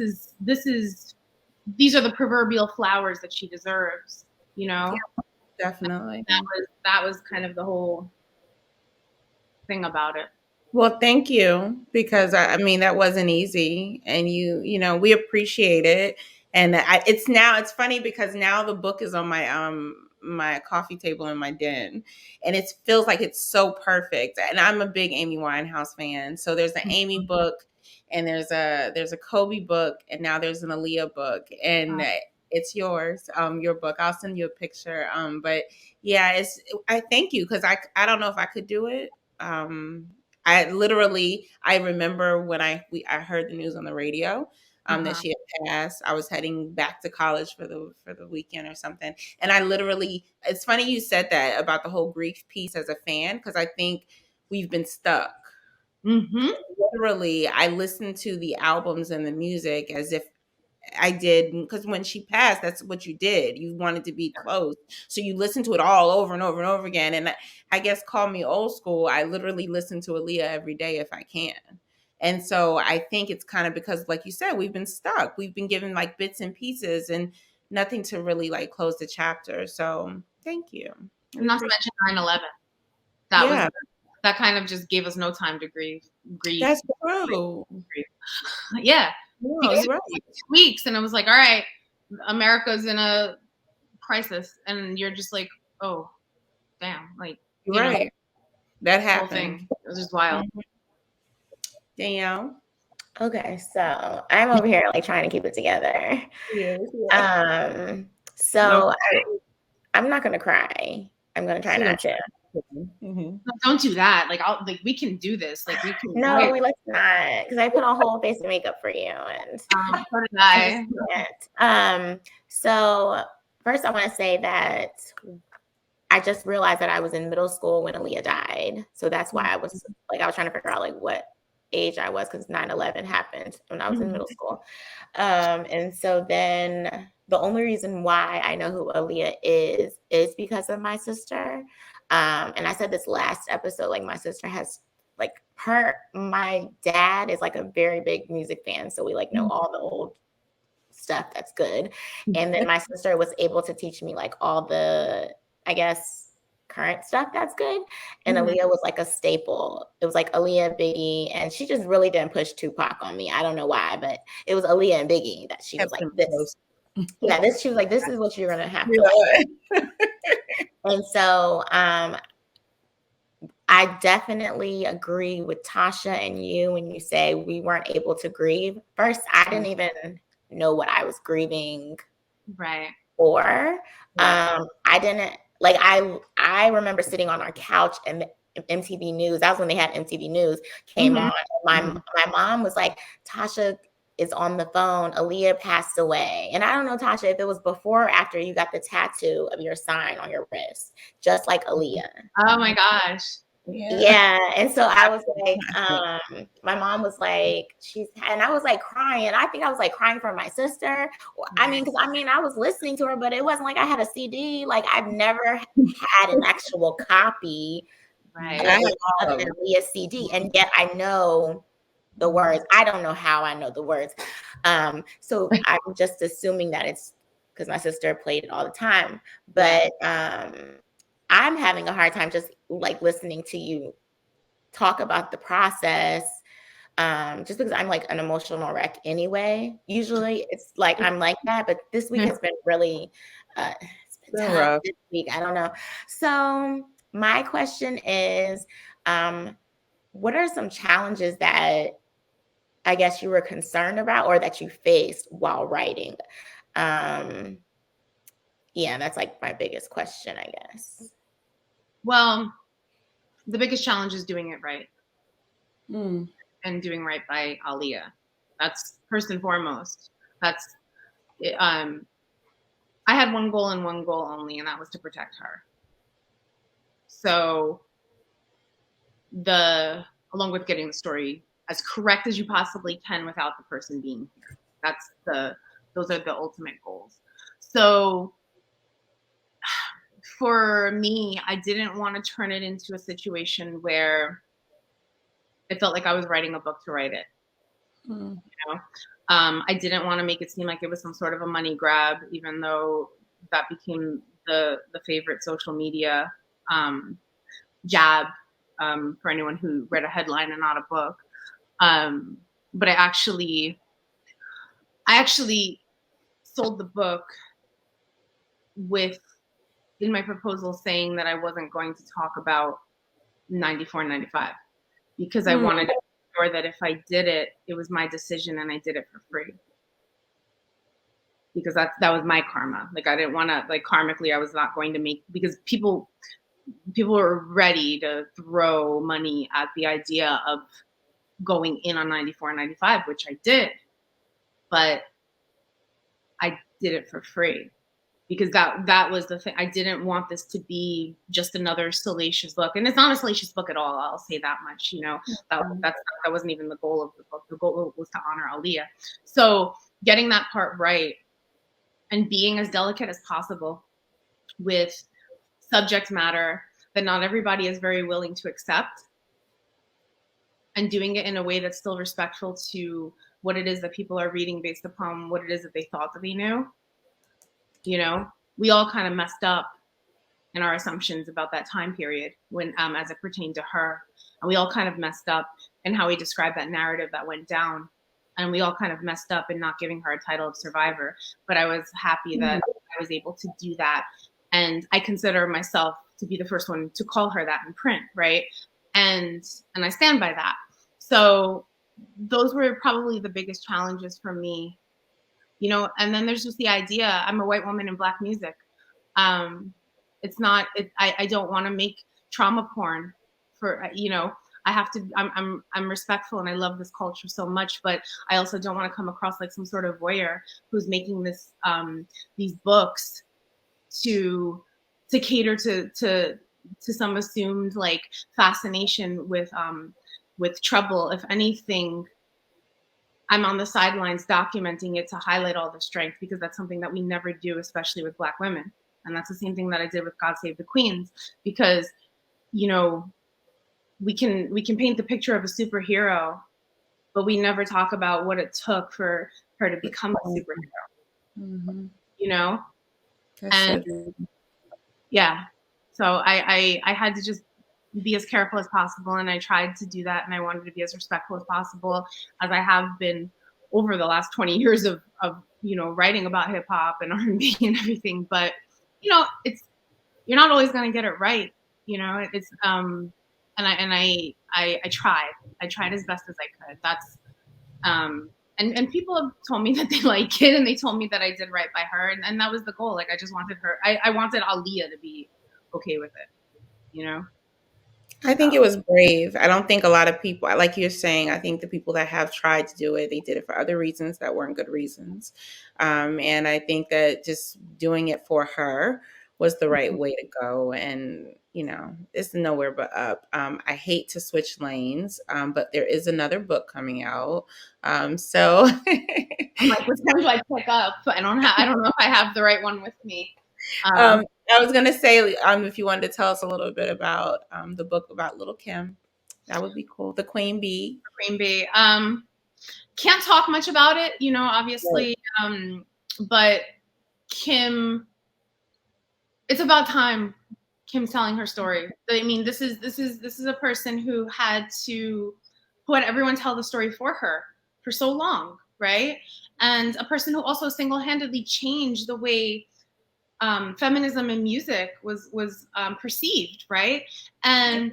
are the proverbial flowers that she deserves, you know? Yeah, definitely. That was kind of the whole thing about it. Well, thank you, because I mean, that wasn't easy, and you know, we appreciate it. And it's funny because now the book is on my coffee table in my den, and it feels like it's so perfect. And I'm a big Amy Winehouse fan. So there's the Amy book, and there's a Kobe book, and now there's an Aaliyah book, and it's yours, your book. I'll send you a picture. But yeah, I thank you, because I don't know if I could do it. I remember when I heard the news on the radio that she had passed. I was heading back to college for the weekend or something, and it's funny you said that about the whole grief piece as a fan, because I think we've been stuck. Literally, I listened to the albums and the music as if I did, because when she passed, that's what you did. You wanted to be close. So you listen to it all over and over and over again. And I guess, call me old school, I literally listen to Aaliyah every day if I can. And so I think it's kind of because, like you said, we've been stuck. We've been given like bits and pieces and nothing to really like close the chapter. So thank you. Not to mention 9/11. That kind of just gave us no time to grieve. That's true. Yeah. No, Because right. 2 weeks, and it was like, all right, America's in a crisis, and you're just like, oh, damn, like, right. That the whole happened. thing. It was just wild. Danielle. Okay, so I'm over here like trying to keep it together. So I'm not gonna cry. I'm gonna try not to. No, don't do that. Like, we can do this. Like, we can. No, let's not, because I put a whole face of makeup for you, and so did I. So first, I want to say that I just realized that I was in middle school when Aaliyah died, so that's why I was trying to figure out like what age I was, because 9/11 happened when I was in middle school, and so then the only reason why I know who Aaliyah is because of my sister. And I said this last episode, like my sister has my dad is like a very big music fan. So we like know all the old stuff that's good. And then my sister was able to teach me like all the, I guess, current stuff that's good. And Aaliyah was like a staple. It was like Aaliyah, Biggie, and she just really didn't push Tupac on me. I don't know why, but it was Aaliyah and Biggie that she was like, this. Yeah, she was like, this is what you're gonna have to like. And so I definitely agree with Tasha and you when you say we weren't able to grieve. First, I didn't even know what I was grieving for. I didn't like I remember sitting on our couch and MTV News. That was when they had MTV News came on. My mom was like, Tasha is on the phone. Aaliyah passed away. And I don't know, Tasha, if it was before or after you got the tattoo of your sign on your wrist, just like Aaliyah. Oh my gosh. Yeah. And so I was like, my mom was like, and I was like crying. I think I was like crying for my sister. Because I was listening to her, but it wasn't like I had a CD. Like I've never had an actual copy of an Aaliyah CD. And yet I know the words. I don't know how I know the words. So I'm just assuming that it's because my sister played it all the time. But I'm having a hard time just like listening to you talk about the process. Just because I'm like an emotional wreck anyway. Usually it's like I'm like that, but this week has been really it's been tough rough this week. I don't know. So my question is, what are some challenges that I guess you were concerned about or that you faced while writing? Yeah, that's like my biggest question, I guess. Well, the biggest challenge is doing it right. And doing right by Aaliyah. That's first and foremost. That's I had one goal and one goal only, and that was to protect her. So along with getting the story as correct as you possibly can without the person being here. Those are the ultimate goals. So for me, I didn't want to turn it into a situation where it felt like I was writing a book to write it. You know? I didn't want to make it seem like it was some sort of a money grab, even though that became the favorite social media jab for anyone who read a headline and not a book. But I actually sold the book in my proposal saying that I wasn't going to talk about 94 and 95 because I wanted it sure that if I did it, it was my decision and I did it for free. Because that was my karma. Like I didn't want to, like karmically, I was not going to make, because people were ready to throw money at the idea of going in on 94 and 95, which I did, but I did it for free because that was the thing. I didn't want this to be just another salacious book, and it's not a salacious book at all. I'll say that much. You know, that wasn't even the goal of the book. The goal was to honor Aaliyah. So getting that part right and being as delicate as possible with subject matter that not everybody is very willing to accept, and doing it in a way that's still respectful to what it is that people are reading based upon what it is that they thought that they knew. You know, we all kind of messed up in our assumptions about that time period when, as it pertained to her. And we all kind of messed up in how we described that narrative that went down. And we all kind of messed up in not giving her a title of survivor. But I was happy that I was able to do that. And I consider myself to be the first one to call her that in print, right? And I stand by that. So those were probably the biggest challenges for me, you know. And then there's just the idea, I'm a white woman in Black music. It's not, I don't want to make trauma porn for, you know, I have to, I'm respectful and I love this culture so much, but I also don't want to come across like some sort of voyeur who's making this, these books to cater to some assumed like fascination with trouble. If anything, I'm on the sidelines documenting it to highlight all the strength, because that's something that we never do, especially with Black women. And that's the same thing that I did with God Save the Queens, because, you know, we can paint the picture of a superhero, but we never talk about what it took for her to become a superhero, you know? And yeah, so I had to just be as careful as possible, and I tried to do that, and I wanted to be as respectful as possible, as I have been over the last 20 years of you know, writing about hip hop and R&B and everything. But you know, you're not always going to get it right, you know. It's and I tried as best as I could. That's and people have told me that they like it, and they told me that I did right by her, and that was the goal. Like I just wanted her, I wanted Aaliyah to be okay with it, you know. I think it was brave. I don't think a lot of people, like you're saying, I think the people that have tried to do it, they did it for other reasons that weren't good reasons. And I think that just doing it for her was the right way to go. And, you know, it's nowhere but up. I hate to switch lanes, but there is another book coming out. So I'm like, which one do I pick up? I don't know if I have the right one with me. I was going to say, if you wanted to tell us a little bit about the book about Little Kim, that would be cool. The Queen Bee. Queen Bee. Can't talk much about it, you know, obviously. Right. But Kim, it's about time Kim's telling her story. I mean, this is a person who had everyone tell the story for her for so long, right? And a person who also single-handedly changed the way feminism in music was perceived, right? And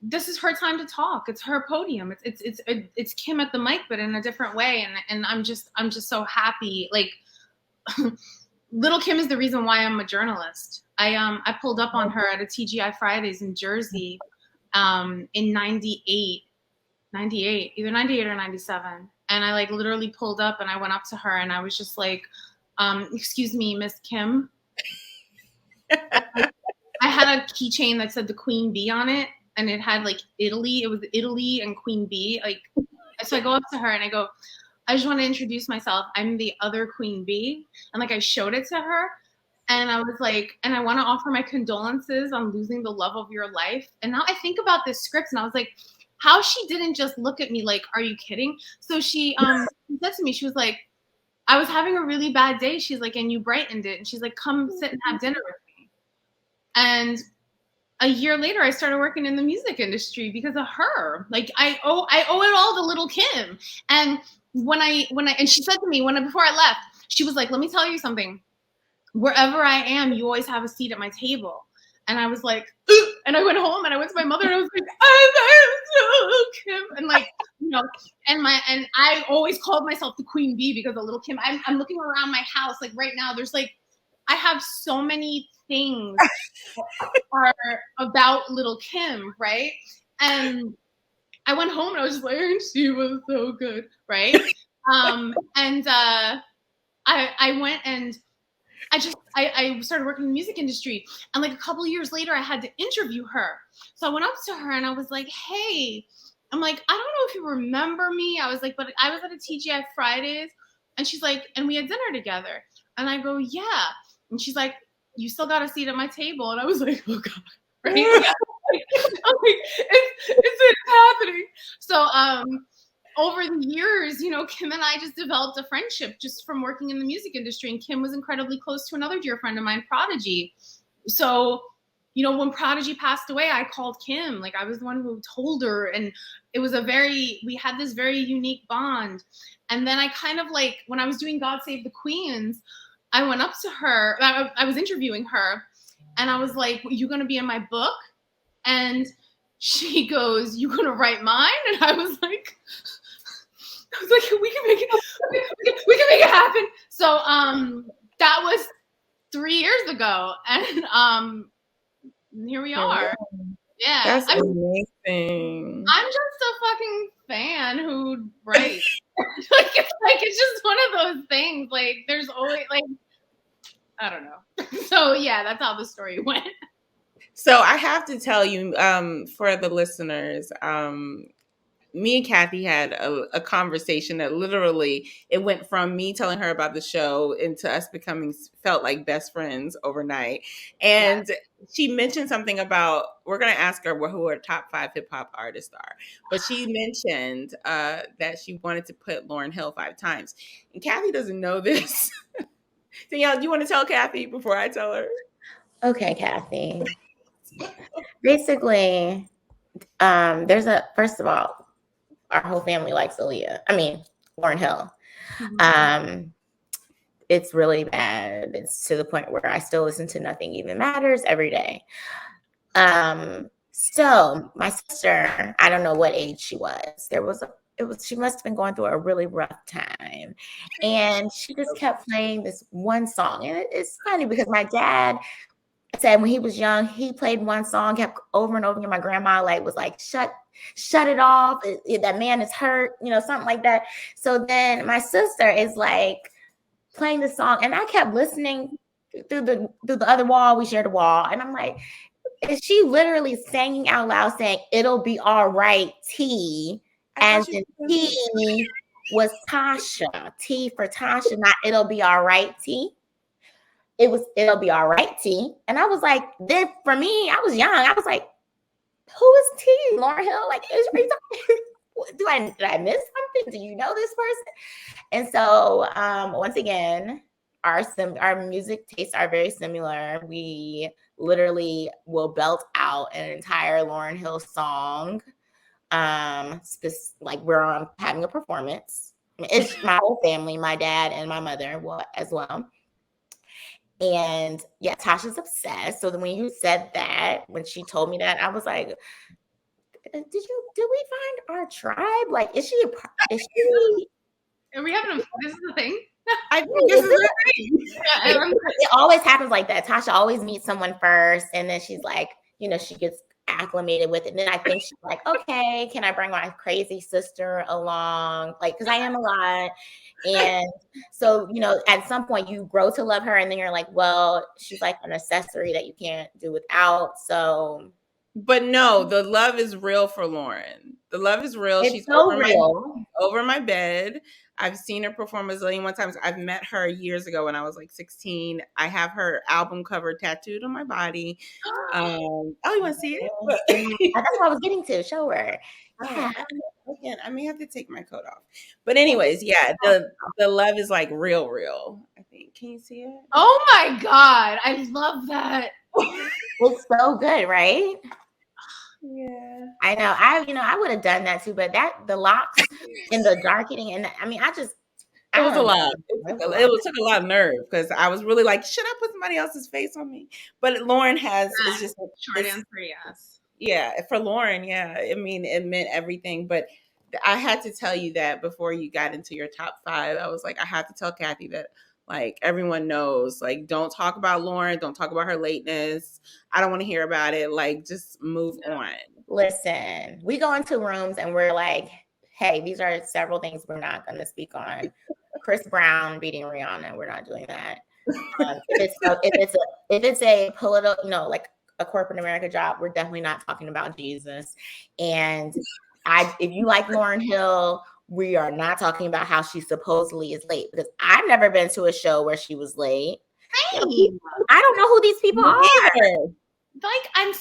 this is her time to talk. It's her podium. It's Kim at the mic, but in a different way. And I'm just so happy. Like Little Kim is the reason why I'm a journalist. I pulled up on her at a TGI Fridays in Jersey in 98, either 98 or 97. And I like literally pulled up and I went up to her and I was just like, excuse me, Miss Kim. I had a keychain that said the Queen Bee on it, and it had like Italy. It was Italy and Queen Bee. Like, so I go up to her and I go, I just want to introduce myself. I'm the other Queen Bee. And like I showed it to her, and I was like, and I want to offer my condolences on losing the love of your life. And now I think about this script, and I was like, how she didn't just look at me like, are you kidding? So she said to me, she was like, I was having a really bad day. She's like, and you brightened it. And she's like, come sit and have dinner with me. And a year later, I started working in the music industry because of her. Like I owe it all to Little Kim. And and she said to me before I left, she was like, let me tell you something. Wherever I am, you always have a seat at my table. And I was like, and I went home and I went to my mother and I was like, I'm so Kim. And like, you know, and I always called myself the Queen Bee because of Little Kim. I'm looking around my house. Like right now, there's like, I have so many things are about Little Kim, right? And I went home and I was just like, she was so good, right? I went and I started working in the music industry, and like a couple of years later, I had to interview her. So I went up to her and I was like, "Hey," I'm like, "I don't know if you remember me." I was like, "But I was at a TGI Fridays," and she's like, "And we had dinner together." And I go, "Yeah," and she's like, "You still got a seat at my table," and I was like, "Oh God." Right? I'm like, it's happening. So over the years, you know, Kim and I just developed a friendship just from working in the music industry. And Kim was incredibly close to another dear friend of mine, Prodigy. So, you know, when Prodigy passed away, I called Kim. Like I was the one who told her. And it was we had this very unique bond. And then I kind of like, when I was doing God Save the Queens, I went up to her. I was interviewing her. And I was like, "You going to be in my book?" And she goes, "You going to write mine?" And I was like, "We can make it happen." So that was 3 years ago, and here we are. Yeah, That's amazing. I'm just a fucking fan who writes. It's just one of those things. Like there's always like, I don't know. So yeah, that's how the story went. So I have to tell you, for the listeners, me and Kathy had a conversation that literally it went from me telling her about the show into us felt like best friends overnight. And she mentioned something about, we're going to ask her who her top 5 hip hop artists are. But she mentioned that she wanted to put Lauryn Hill 5 times. And Kathy doesn't know this. Danielle, do you want to tell Kathy before I tell her? Okay, Kathy. Basically, first of all, our whole family likes Aaliyah. I mean, Lauryn Hill. Mm-hmm. It's really bad. It's to the point where I still listen to Nothing Even Matters every day. So my sister, I don't know what age she was. She must have been going through a really rough time. And she just kept playing this one song. And it's funny because my dad said when he was young, he played one song, kept over and over again. My grandma was like, shut it off. That man is hurt, something like that. So then my sister is like playing the song, and I kept listening through the other wall. We shared a wall, and I'm like, is she literally singing out loud saying, "It'll be all right, T," as in T was Tasha. T for Tasha, not "It'll be all right, T." It was "It'll be all right, T." And I was like, then for me, I was young. I was like, who is T? Lauryn Hill? Like, did I miss something? Do you know this person? And so once again, our music tastes are very similar. We literally will belt out an entire Lauryn Hill song. Like we're having a performance. It's my whole family, my dad and my mother as well. And yeah, Tasha's obsessed. So then when you said that, when she told me that, I was like, did we find our tribe? Like, is she Are we having this is the thing? I think this is the thing. It always happens like that. Tasha always meets someone first, and then she's like, she gets acclimated with it. And then I think she's like, okay, can I bring my crazy sister along? Like, because I am a lot. And so, at some point you grow to love her, and then you're like, well, she's like an accessory that you can't do without. So, but no, the love is real for Lauryn. The love is real. It's She's so real. Over my bed. I've seen her perform a zillion times. I've met her years ago when I was like 16. I have her album cover tattooed on my body. You want to see it? That's what I was getting to. Show her. Yeah. Again, I may have to take my coat off. But anyways, yeah, the love is like real, I think. Can you see it? Oh my God. I love that. It's so good, right? Yeah. I know. I would have done that too, but the locks and the darkening, and I It was a lot. It took a lot of nerve because I was really like, should I put somebody else's face on me? But Lauren it's just short answer, yes. Yeah, for Lauren, yeah. I mean, it meant everything. But I had to tell you that before you got into your top 5. I was like, I have to tell Kathy that, like, everyone knows, like, don't talk about Lauren. Don't talk about her lateness. I don't want to hear about it. Like, just move on. Listen, we go into rooms and we're like, hey, these are several things we're not going to speak on. Chris Brown beating Rihanna, we're not doing that. If it's a political, like a corporate America job, we're definitely not talking about Jesus. And if you like Lauryn Hill, we are not talking about how she supposedly is late, because I've never been to a show where she was late. Hey. I don't know who these people are. Like, I'm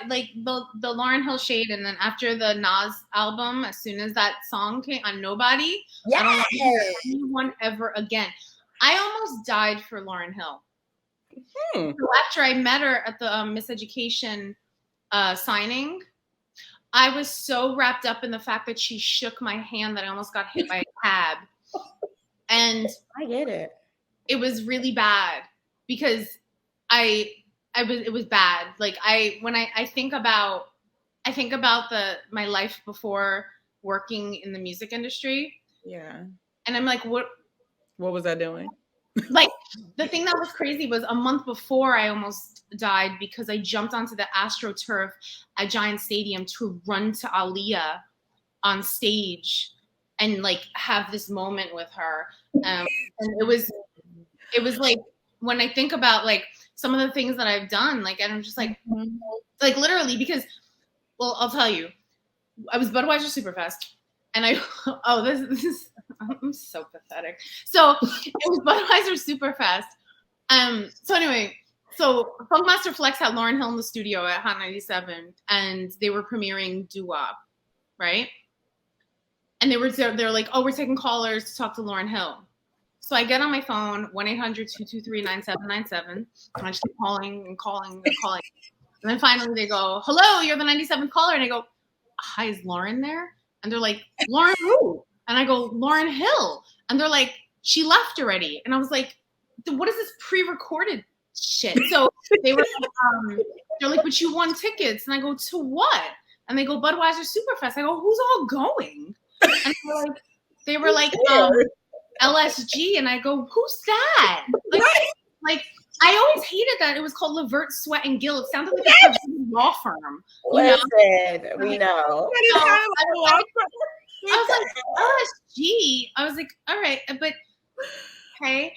like the Lauryn Hill shade, and then after the Nas album, as soon as that song came on Nobody, I don't want to hear anyone ever again. I almost died for Lauryn Hill. So after I met her at the Miseducation signing, I was so wrapped up in the fact that she shook my hand that I almost got hit by a cab. And I get it. It was really bad because it was bad. Like when I think about my life before working in the music industry. Yeah. And I'm like, what was I doing? Like, the thing that was crazy was a month before I almost died because I jumped onto the AstroTurf at Giant Stadium to run to Aaliyah on stage and like have this moment with her. And it was like, when I think about like some of the things that I've done, like, and I'm just like, like literally, because, well, I'll tell you, I was Budweiser Superfest, and this is, I'm so pathetic. So it was Budweiser Superfest. So anyway, so Funkmaster Flex had Lauryn Hill in the studio at Hot 97, and they were premiering Doo-Wop, right? And they're like, oh, we're taking callers to talk to Lauryn Hill. So I get on my phone, 1-800-223-9797, and I just keep calling and calling and calling. And then finally they go, hello, you're the 97th caller. And I go, hi, is Lauren there? And they're like, Lauren who? And I go, Lauryn Hill. And they're like, she left already. And I was like, what is this pre-recorded shit? So they were like, they're like, but you won tickets. And I go, to what? And they go, Budweiser Superfest. I go, who's all going? And they were like, LSG. And I go, who's that? Like I always hated that it was called Levert, Sweat, and Gill. It sounded like a law firm. Listen, we know. I was like, LSG. I was like, all right, but okay.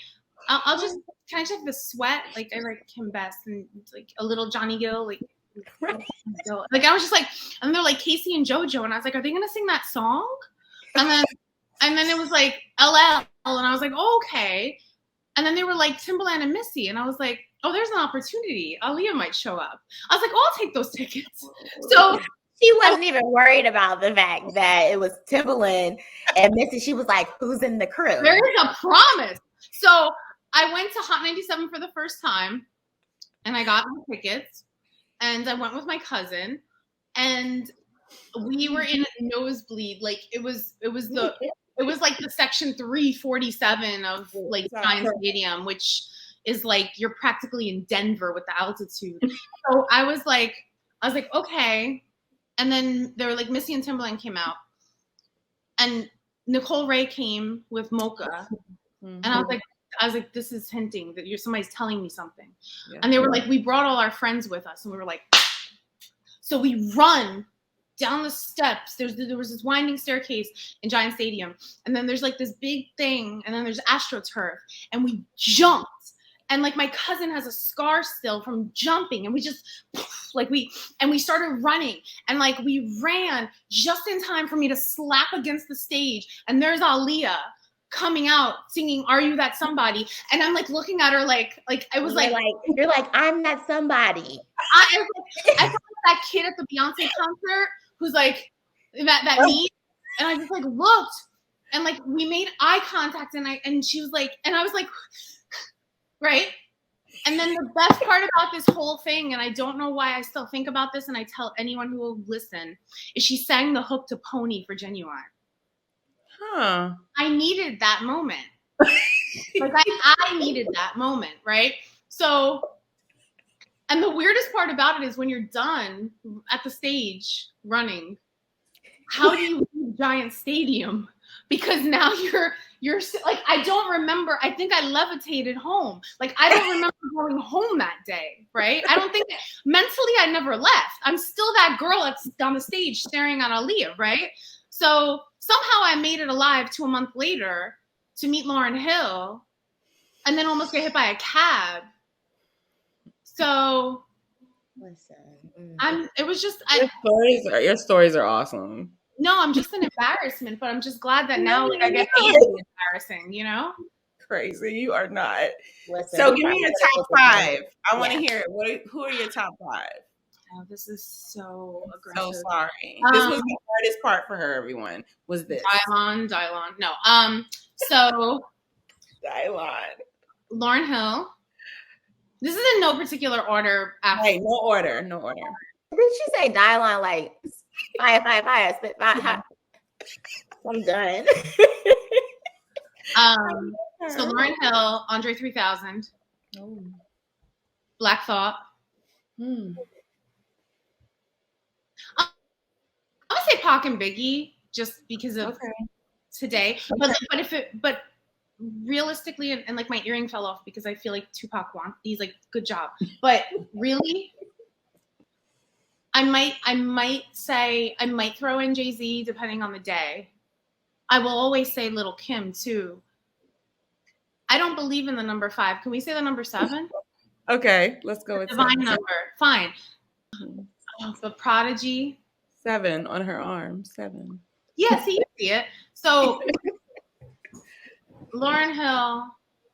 I'll just, can I check the Sweat? Like, I like Kim Best and like a little Johnny Gill. Like I was just like, and they're like Casey and JoJo. And I was like, are they going to sing that song? And then it was like LL. And I was like, oh, okay. And then they were like Timbaland and Missy. And I was like, oh, there's an opportunity. Aaliyah might show up. I was like, oh, I'll take those tickets. So she wasn't even worried about the fact that it was Timbaland and Missy. She was like, who's in the crew? There is a promise. So I went to Hot 97 for the first time and I got my tickets and I went with my cousin and we were in a nosebleed. Like it was like the section 347 of like Giant Stadium, which is like you're practically in Denver with the altitude. So I was like, okay. And then they were like Missy and Timbaland came out, and Nicole Ray came with Mocha, and I was like, this is hinting that somebody's telling me something. Yeah. And they were like, we brought all our friends with us, and we were like, so we run down the steps. There was this winding staircase in Giant Stadium, and then there's like this big thing, and then there's AstroTurf, and we jumped, and like my cousin has a scar still from jumping, and we just we started running, and like we ran just in time for me to slap against the stage, and there's Aaliyah coming out singing "Are You That Somebody?" And I'm like looking at her like I was like you're like, I'm that somebody. I felt like that kid at the Beyonce concert who's like that me, and I just like looked, and like we made eye contact, and she was like, and I was like, right. And then the best part about this whole thing, and I don't know why I still think about this, and I tell anyone who will listen, is she sang the hook to Pony for Genuine. Huh. I needed that moment. Like I needed that moment, right? So, and the weirdest part about it is when you're done at the stage running, how do you leave a giant stadium? Because now you're like, I don't remember. I think I levitated home. Like, I don't remember going home that day, right? I don't think that mentally I never left. I'm still that girl that's on the stage staring at Aaliyah, right? So somehow I made it alive to a month later to meet Lauryn Hill and then almost get hit by a cab. So listen, it was just Your stories are awesome. no, I'm just an embarrassment, but I'm just glad that now like I get paid to be embarrassing, you know? Crazy, you are not. listen, So we give me your top probably 5. I want to hear it. Who are your top 5? Oh, this is so aggressive. So sorry. This was the hardest part for her, everyone, was this. Dylon. No. So Dylon. Lauryn Hill. This is in no particular order. Right, no order. Did she say Dylon like fire, spit fire? I'm done. So Lauryn Hill, Andre 3000, Black Thought. I'm gonna say Pac and Biggie just because of today. But realistically, and like my earring fell off because I feel like Tupac he's like, good job. But really, I might say I might throw in Jay-Z depending on the day. I will always say Little Kim too. I don't believe in the number 5. Can we say the number 7? Okay, let's go with Divine 7. number. Fine. But Prodigy. 7 on her arm. 7. Yeah, see it. So Lauryn Hill,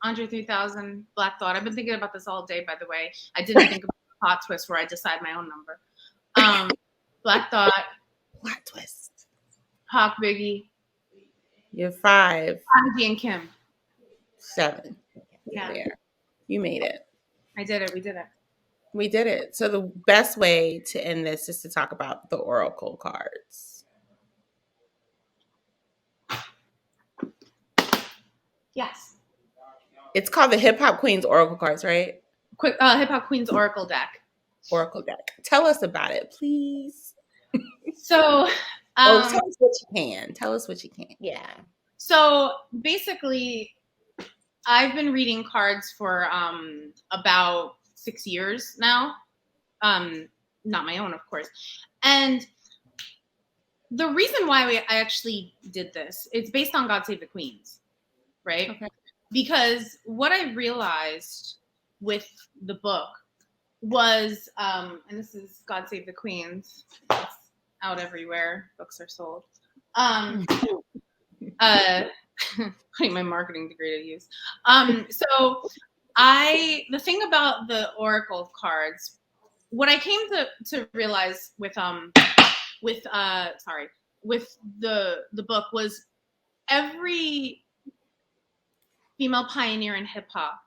Andre 3000, Black Thought. I've been thinking about this all day, by the way. I didn't think of a plot twist where I decide my own number. Black Thought. Plot twist. Pac, Biggie. You're 5. Prodigy and Kim. 7. Yeah. There. You made it. I did it. We did it. We did it. So the best way to end this is to talk about the Oracle cards. Yes. It's called the Hip Hop Queens Oracle cards, right? Quick, Hip Hop Queens Oracle deck. Oracle deck. Tell us about it, please. So, tell us what you can. Tell us what you can. Yeah. So basically, I've been reading cards for about 6 years now. Not my own, of course. And the reason why I actually did this, it's based on God Save the Queens, right? Okay. Because what I realized with the book was, and this is God Save the Queens. It's out everywhere. Books are sold. Putting my marketing degree to use. So the thing about the Oracle cards, what I came to realize with the book was every female pioneer in hip hop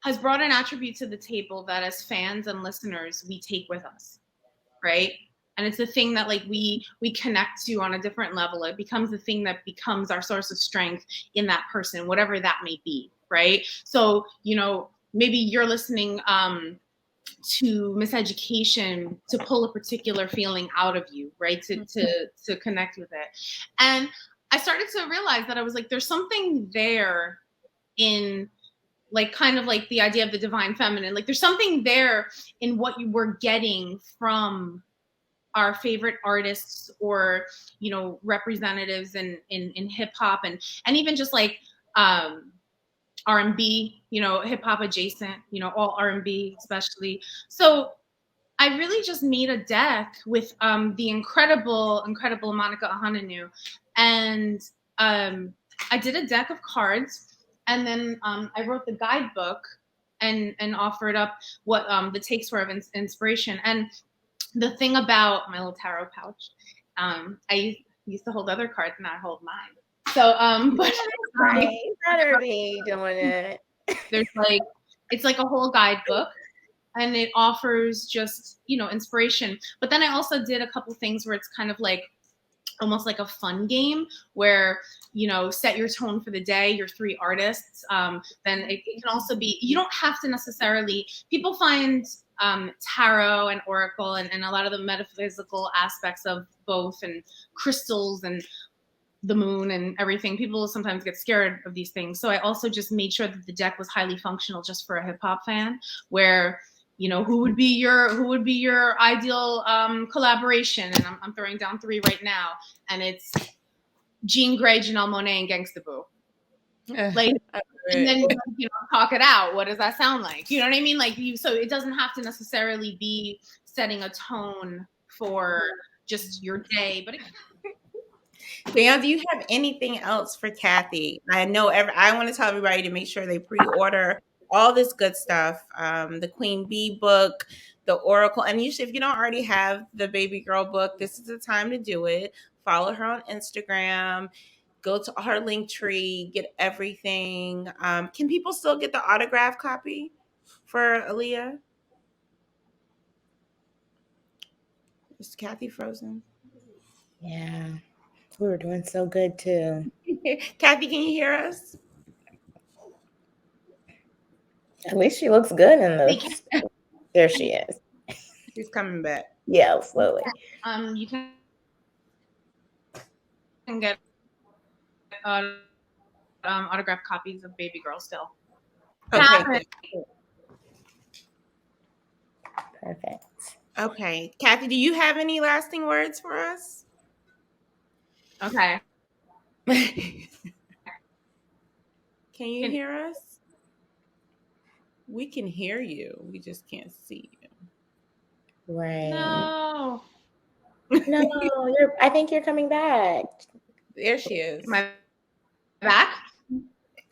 has brought an attribute to the table that as fans and listeners we take with us, right? And it's a thing that like we connect to on a different level. It becomes the thing that becomes our source of strength in that person, whatever that may be, right? So, you know, maybe you're listening to Miseducation to pull a particular feeling out of you, right? To connect with it. And I started to realize that I was like, there's something there in like kind of like the idea of the divine feminine. Like there's something there in what you were getting from our favorite artists or, you know, representatives in hip hop and even just like R&B, you know, hip hop adjacent, you know, all R&B especially. So I really just made a deck with the incredible Monica Ahananu. And I did a deck of cards and then I wrote the guidebook and offered up what the takes were of inspiration. And the thing about my little tarot pouch, I used to hold other cards and I hold mine. So, but better be doing it. There's like, it's like a whole guidebook and it offers just, you know, inspiration. But then I also did a couple things where it's kind of like almost like a fun game where, you know, set your tone for the day, your 3 artists. Then it can also be, you don't have to necessarily, people find tarot and oracle and a lot of the metaphysical aspects of both, and crystals and the moon and everything. People sometimes get scared of these things. So I also just made sure that the deck was highly functional just for a hip hop fan, where, you know, who would be your ideal collaboration? And I'm throwing down 3 right now, and it's Jean Grey, Janelle Monáe, and Gangsta Boo. Like, and then, you know, talk it out. What does that sound like? You know what I mean? Like, so it doesn't have to necessarily be setting a tone for just your day, but Bam, do you have anything else for Kathy? I know I want to tell everybody to make sure they pre-order all this good stuff. The Queen Bee book, the Oracle, and if you don't already have the Babygirl book, this is the time to do it. Follow her on Instagram. Go to her link tree, get everything. Can people still get the autograph copy for Aaliyah? Is Kathy frozen? Yeah. We were doing so good too. Kathy, can you hear us? At least she looks good in the. There she is. She's coming back. Yeah, slowly. You can get autographed copies of Babygirl still. Okay. Perfect. Okay. Kathy, do you have any lasting words for us? Okay. Can you hear us? We can hear you. We just can't see you. Right. No. No, I think you're coming back. There she is. Am I back?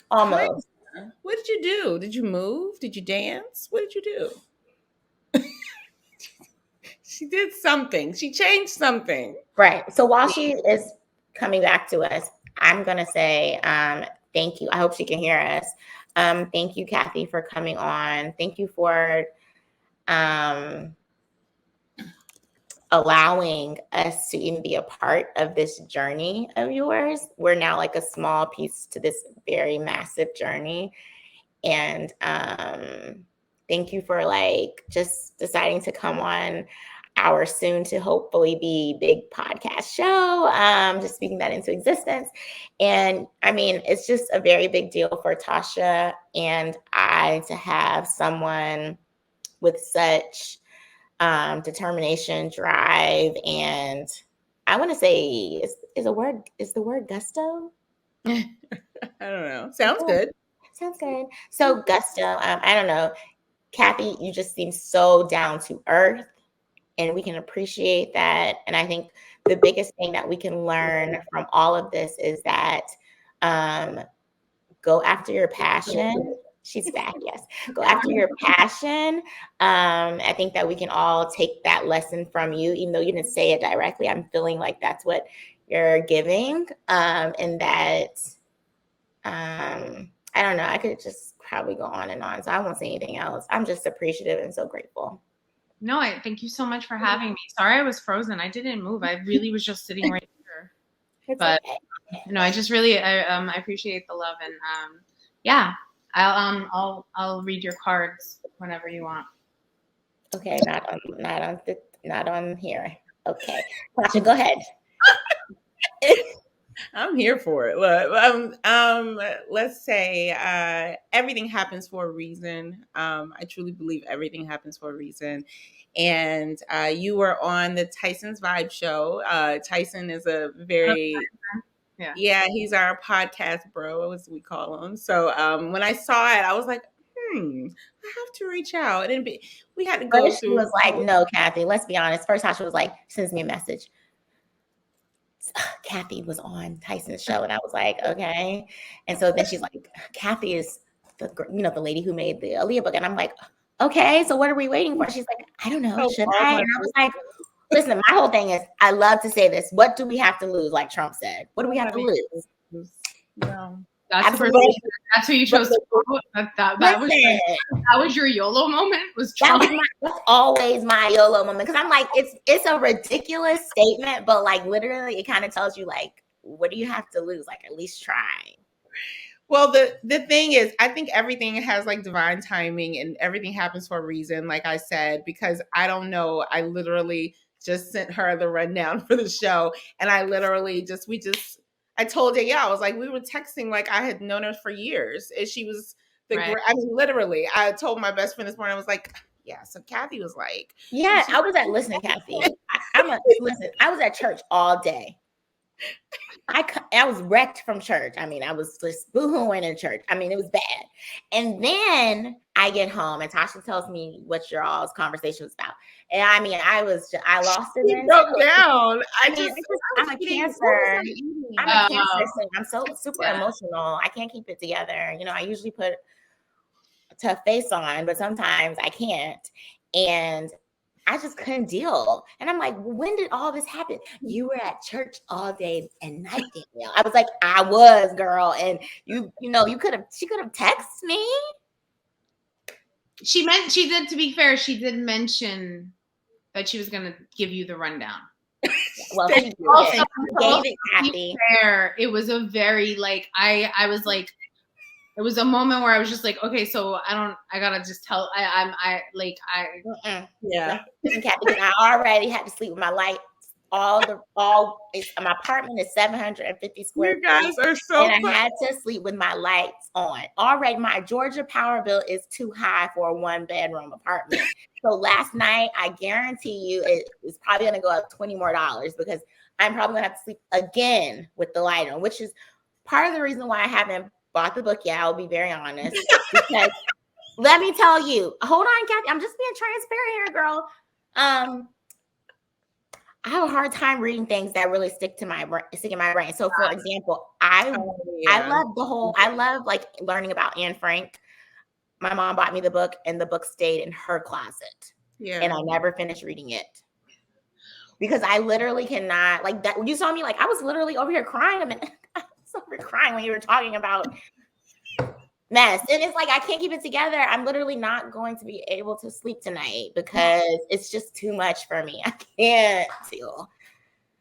Almost. What did you do? Did you move? Did you dance? What did you do? She did something. She changed something. Right. So while she is coming back to us, I'm going to say thank you. I hope she can hear us. Thank you, Kathy, for coming on. Thank you for allowing us to even be a part of this journey of yours. We're now like a small piece to this very massive journey. And thank you for like just deciding to come on our soon to hopefully be big podcast show, just speaking that into existence. And I mean, it's just a very big deal for Tasha and I to have someone with such determination, drive, and I want to say is the word gusto? I don't know. Sounds good. Sounds good. So gusto, I don't know. Kathy, you just seem so down to earth, and we can appreciate that. And I think the biggest thing that we can learn from all of this is that go after your passion. She's back, yes. Go after your passion. I think that we can all take that lesson from you, even though you didn't say it directly. I'm feeling like that's what you're giving. And that, I don't know, I could just probably go on and on. So I won't say anything else. I'm just appreciative and so grateful. No, thank you so much for having me. Sorry I was frozen. I didn't move. I really was just sitting right here. It's but okay. No, I just really I appreciate the love, and yeah, I'll read your cards whenever you want. Okay, not on here. Okay, Tasha, go ahead. I'm here for it. Look, let's say everything happens for a reason. I truly believe everything happens for a reason. And you were on the Tyson's Vibe show. Tyson is a very yeah, he's our podcast bro, as we call him. So when I saw it, I was like, I have to reach out. And we had to go First through. She was like, no, Kathy, let's be honest. First Tasha was like, sends me a message. Kathy was on Tyson's show, and I was like, okay. And so then she's like, Kathy is the lady who made the Aaliyah book, and I'm like, okay. So what are we waiting for? She's like, I don't know. Should I? And I was like, listen, my whole thing is, I love to say this. What do we have to lose? Like Trump said, what do we have to lose? No. That's Absolutely. that's who you chose to quote. That was your YOLO moment. That's always my YOLO moment, because I'm like, it's a ridiculous statement, but like literally, it kind of tells you like, what do you have to lose? Like, at least try. Well, the thing is, I think everything has like divine timing, and everything happens for a reason. Like I said, because I don't know, I literally just sent her the rundown for the show, and I literally I told Danielle, I was like, we were texting like I had known her for years, and she was I mean, literally, I told my best friend this morning, I was like, yeah. So Kathy was like, yeah, I was at listen, Kathy. I was at church all day. I was wrecked from church. I mean, I was just boohooing in church. I mean, it was bad. And then I get home and Tasha tells me what your all's conversation was about. And I mean, I lost it. She broke down. I'm a cancer. I'm a cancer, so I'm so super emotional. I can't keep it together. You know, I usually put a tough face on, but sometimes I can't. And I just couldn't deal. And I'm like, when did all this happen? You were at church all day and night, Danielle. I was like, I was, girl. And she could have texted me. To be fair, she did mention that she was going to give you the rundown. Well, she also gave it, Kathy. Fair, it was a very like, I was like, it was a moment where I was just like, okay, so I gotta just tell, yeah. Because I already had to sleep with my lights. My apartment is 750 square feet. You guys are so and I had to sleep with my lights on. Already, my Georgia power bill is too high for a 1-bedroom apartment. So last night, I guarantee you, it's probably gonna go up $20 more because I'm probably gonna have to sleep again with the light on, which is part of the reason why I haven't bought the book yet. I'll be very honest. Because let me tell you, hold on, Kathy. I'm just being transparent here, girl. I have a hard time reading things that really stick in my brain. So, for example, I love like learning about Anne Frank. My mom bought me the book, and the book stayed in her closet. Yeah, and I never finished reading it because I literally cannot like that. You saw me like I was literally over here crying. I was over crying when you were talking about mess, and it's like I can't keep it together. I'm literally not going to be able to sleep tonight because it's just too much for me. I can't deal.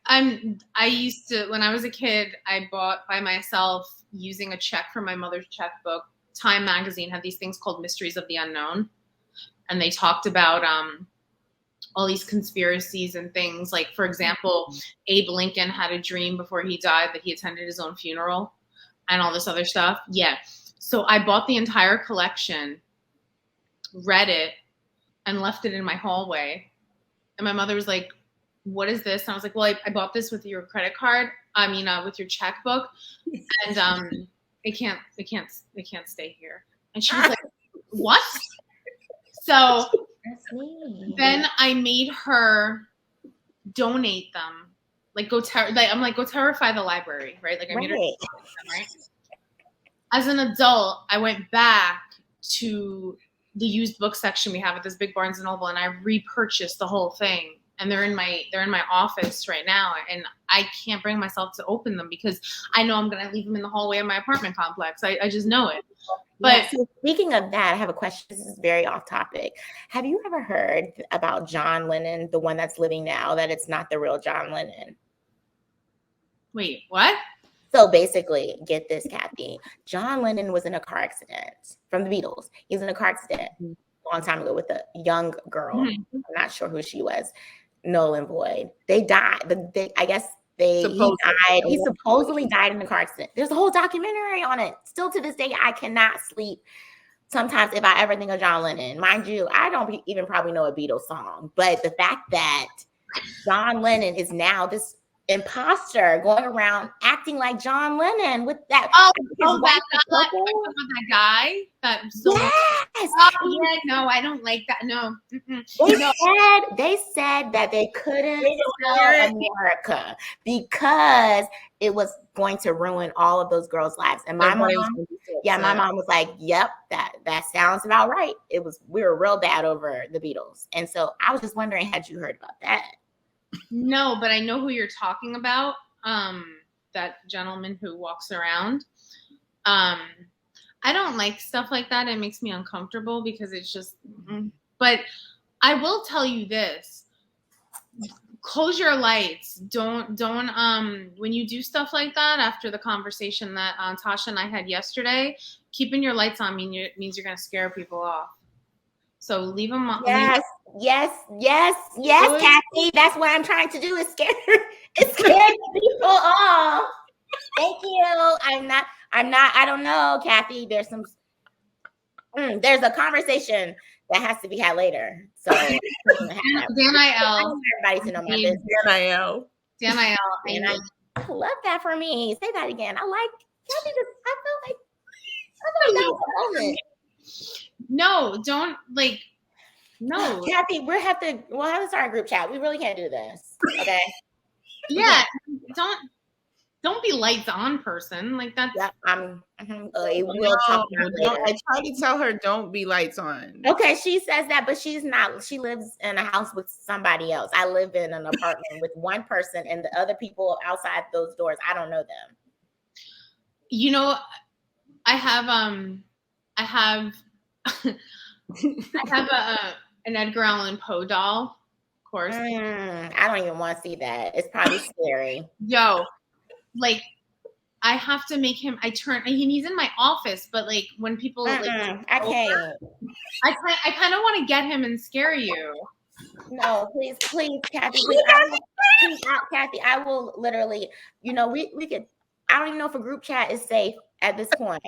I used to, when I was a kid, I bought by myself using a check from my mother's checkbook. Time magazine had these things called Mysteries of the Unknown, and they talked about all these conspiracies and things. Like, for example, Abe Lincoln had a dream before he died that he attended his own funeral and all this other stuff. Yeah. So I bought the entire collection, read it, and left it in my hallway. And my mother was like, what is this? And I was like, well, I bought this with your credit card. With your checkbook. And it can't stay here. And she was like, what? So then I made her donate them. Like go terrify the library, right? Like I made her donate them, right? As an adult, I went back to the used book section we have at this big Barnes & Noble, and I repurchased the whole thing. And they're in my office right now, and I can't bring myself to open them because I know I'm going to leave them in the hallway of my apartment complex. I just know it. But so speaking of that, I have a question. This is very off topic. Have you ever heard about John Lennon, the one that's living now, that it's not the real John Lennon? Wait, what? So basically, get this, Kathy. John Lennon was in a car accident from the Beatles. He was in a car accident a long time ago with a young girl. Mm-hmm. I'm not sure who she was. Null and void. They died. He died. He supposedly died in a car accident. There's a whole documentary on it. Still to this day, I cannot sleep. Sometimes if I ever think of John Lennon, mind you, I don't even probably know a Beatles song. But the fact that John Lennon is now this imposter going around acting like John Lennon with that. That guy. Yes. Oh yeah, no, I don't like that. No. They said that they couldn't sell America because it was going to ruin all of those girls' lives. And my mom was like, "Yep, that sounds about right." We were real bad over the Beatles, and so I was just wondering, had you heard about that? No, but I know who you're talking about. That gentleman who walks around. I don't like stuff like that. It makes me uncomfortable because it's just, but I will tell you this. Close your lights. Don't when you do stuff like that after the conversation that Tasha and I had yesterday, keeping your lights on means you're going to scare people off. So leave them on. Yes, Kathy. That's what I'm trying to do is scare people off. Thank you. I don't know, Kathy. There's a conversation that has to be had later. So Dan I want everybody to know my business. Dan I love that for me. Say that again. I like Kathy. I feel like that was a moment. No, don't like. No, Kathy, we'll have to start a group chat. We really can't do this. Okay. Yeah, don't be lights on person like that. Yeah, I try to tell her don't be lights on. Okay, she says that, but she's not. She lives in a house with somebody else. I live in an apartment with one person, and the other people outside those doors, I don't know them. You know, I have an Edgar Allan Poe doll, of course. I don't even want to see that. It's probably scary. Yo, like I have to make him. He's in my office, but like when people, I can't. I kind of want to get him and scare you. No, please, Kathy. Kathy, I will literally. You know, we could. I don't even know if a group chat is safe at this point.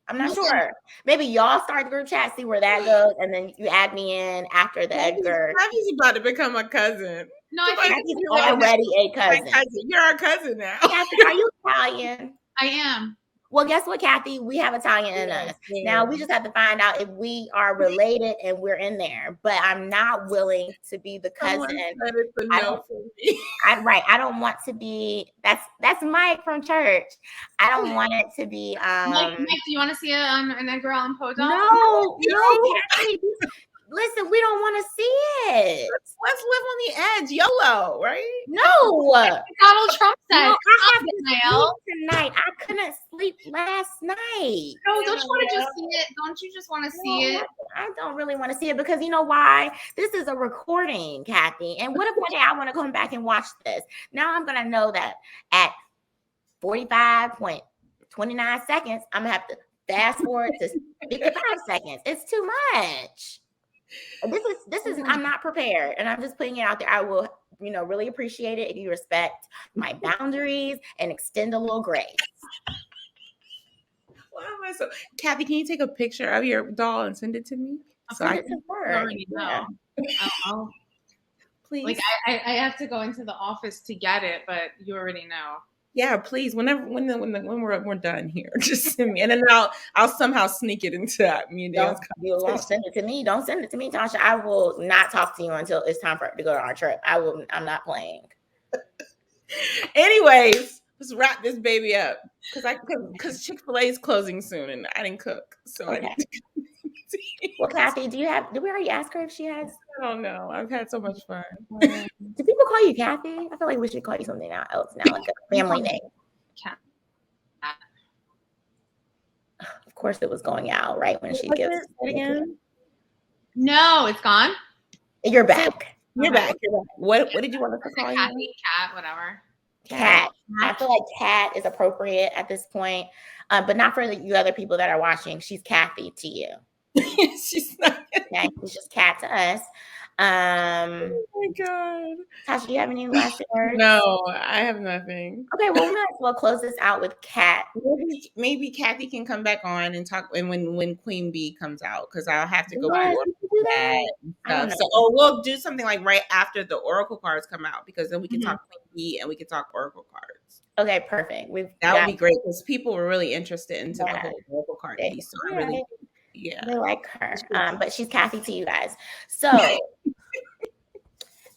I'm not sure. Maybe y'all start the group chat, see where that goes, and then you add me in after the Edgar. Kathy's about to become a cousin. No, I think Kathy's already a cousin. You're our cousin now. Kathy, are you Italian? I am. Well, guess what, Kathy? We have Italian in us. Now we just have to find out if we are related and we're in there. But I'm not willing to be the cousin. I don't want to be. That's Mike from church. I don't want it to be. Mike, do you want to see an Edgar Allan Poe doll? No, Kathy. Listen, we don't want to see it. Let's live on the edge, YOLO, right? No. Donald Trump said. No, I have to sleep tonight. I couldn't sleep last night. No, don't you want to just see it? Don't you just want to see it? I don't really want to see it because you know why? This is a recording, Kathy. And what if one day I want to come back and watch this? Now I'm going to know that at 45.29 seconds, I'm going to have to fast forward to 55 seconds. It's too much. This is I'm not prepared, and I'm just putting it out there. I will, really appreciate it if you respect my boundaries and extend a little grace. Why am I so? Kathy, can you take a picture of your doll and send it to me? I'll send it to her. Already know. Please. Like I have to go into the office to get it, but you already know. Yeah, please. When we're done here, just send me, and then I'll somehow sneak it into that. You won't send it to me. Don't send it to me, Tasha. I will not talk to you until it's time to go on our trip. I'm not playing. Anyways, let's wrap this baby up because Chick-fil-A is closing soon, and I didn't cook, so okay. I need to Well, Kathy, did we already ask her if she has? I don't know. I've had so much fun. Do people call you Kathy? I feel like we should call you something else now, like a family name. Cat. Of course, it was going out right when she gives it again. No, it's gone. You're back. You're back. What did you want to call Kathy, you? Cat, whatever. Cat. I feel like Cat is appropriate at this point, but not for you other people that are watching. She's Kathy to you. She's not. Okay, she's just Cat to us. Oh my God. Tasha, do you have any last words? No, I have nothing. Okay, well, we might as well close this out with Cat. Maybe Kathy can come back on and talk when Queen Bee comes out, because I'll have to go Yes, do that. So, we'll do something like right after the Oracle cards come out, because then we can talk Queen Bee and we can talk Oracle cards. Okay, perfect. That would be great, because people were really interested into the whole Oracle card piece. So they like her. But she's Kathy to you guys. So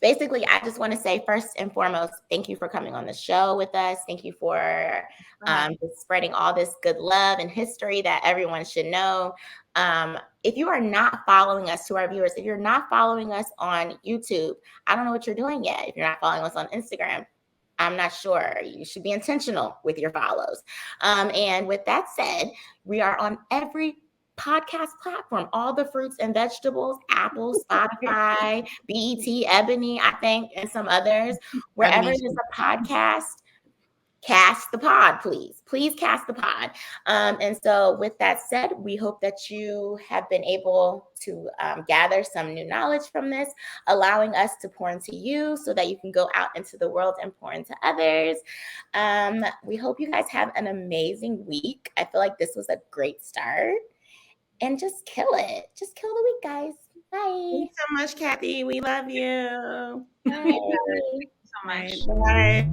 basically, I just want to say first and foremost, thank you for coming on the show with us. Thank you for just spreading all this good love and history that everyone should know. If you are not following us, to our viewers, if you're not following us on YouTube, I don't know what you're doing yet. If you're not following us on Instagram, I'm not sure. You should be intentional with your follows. And with that said, we are on every podcast platform, all the fruits and vegetables, Apple, Spotify, BET, Ebony, I think, and some others. Wherever there's a podcast, cast the pod, please cast the pod. And so with that said, we hope that you have been able to gather some new knowledge from this, allowing us to pour into you so that you can go out into the world and pour into others. We hope you guys have an amazing week. I feel like this was a great start, and just kill it. Just kill the week, guys. Bye. Thanks so much, Kathy. We love you. Bye. So much. Bye.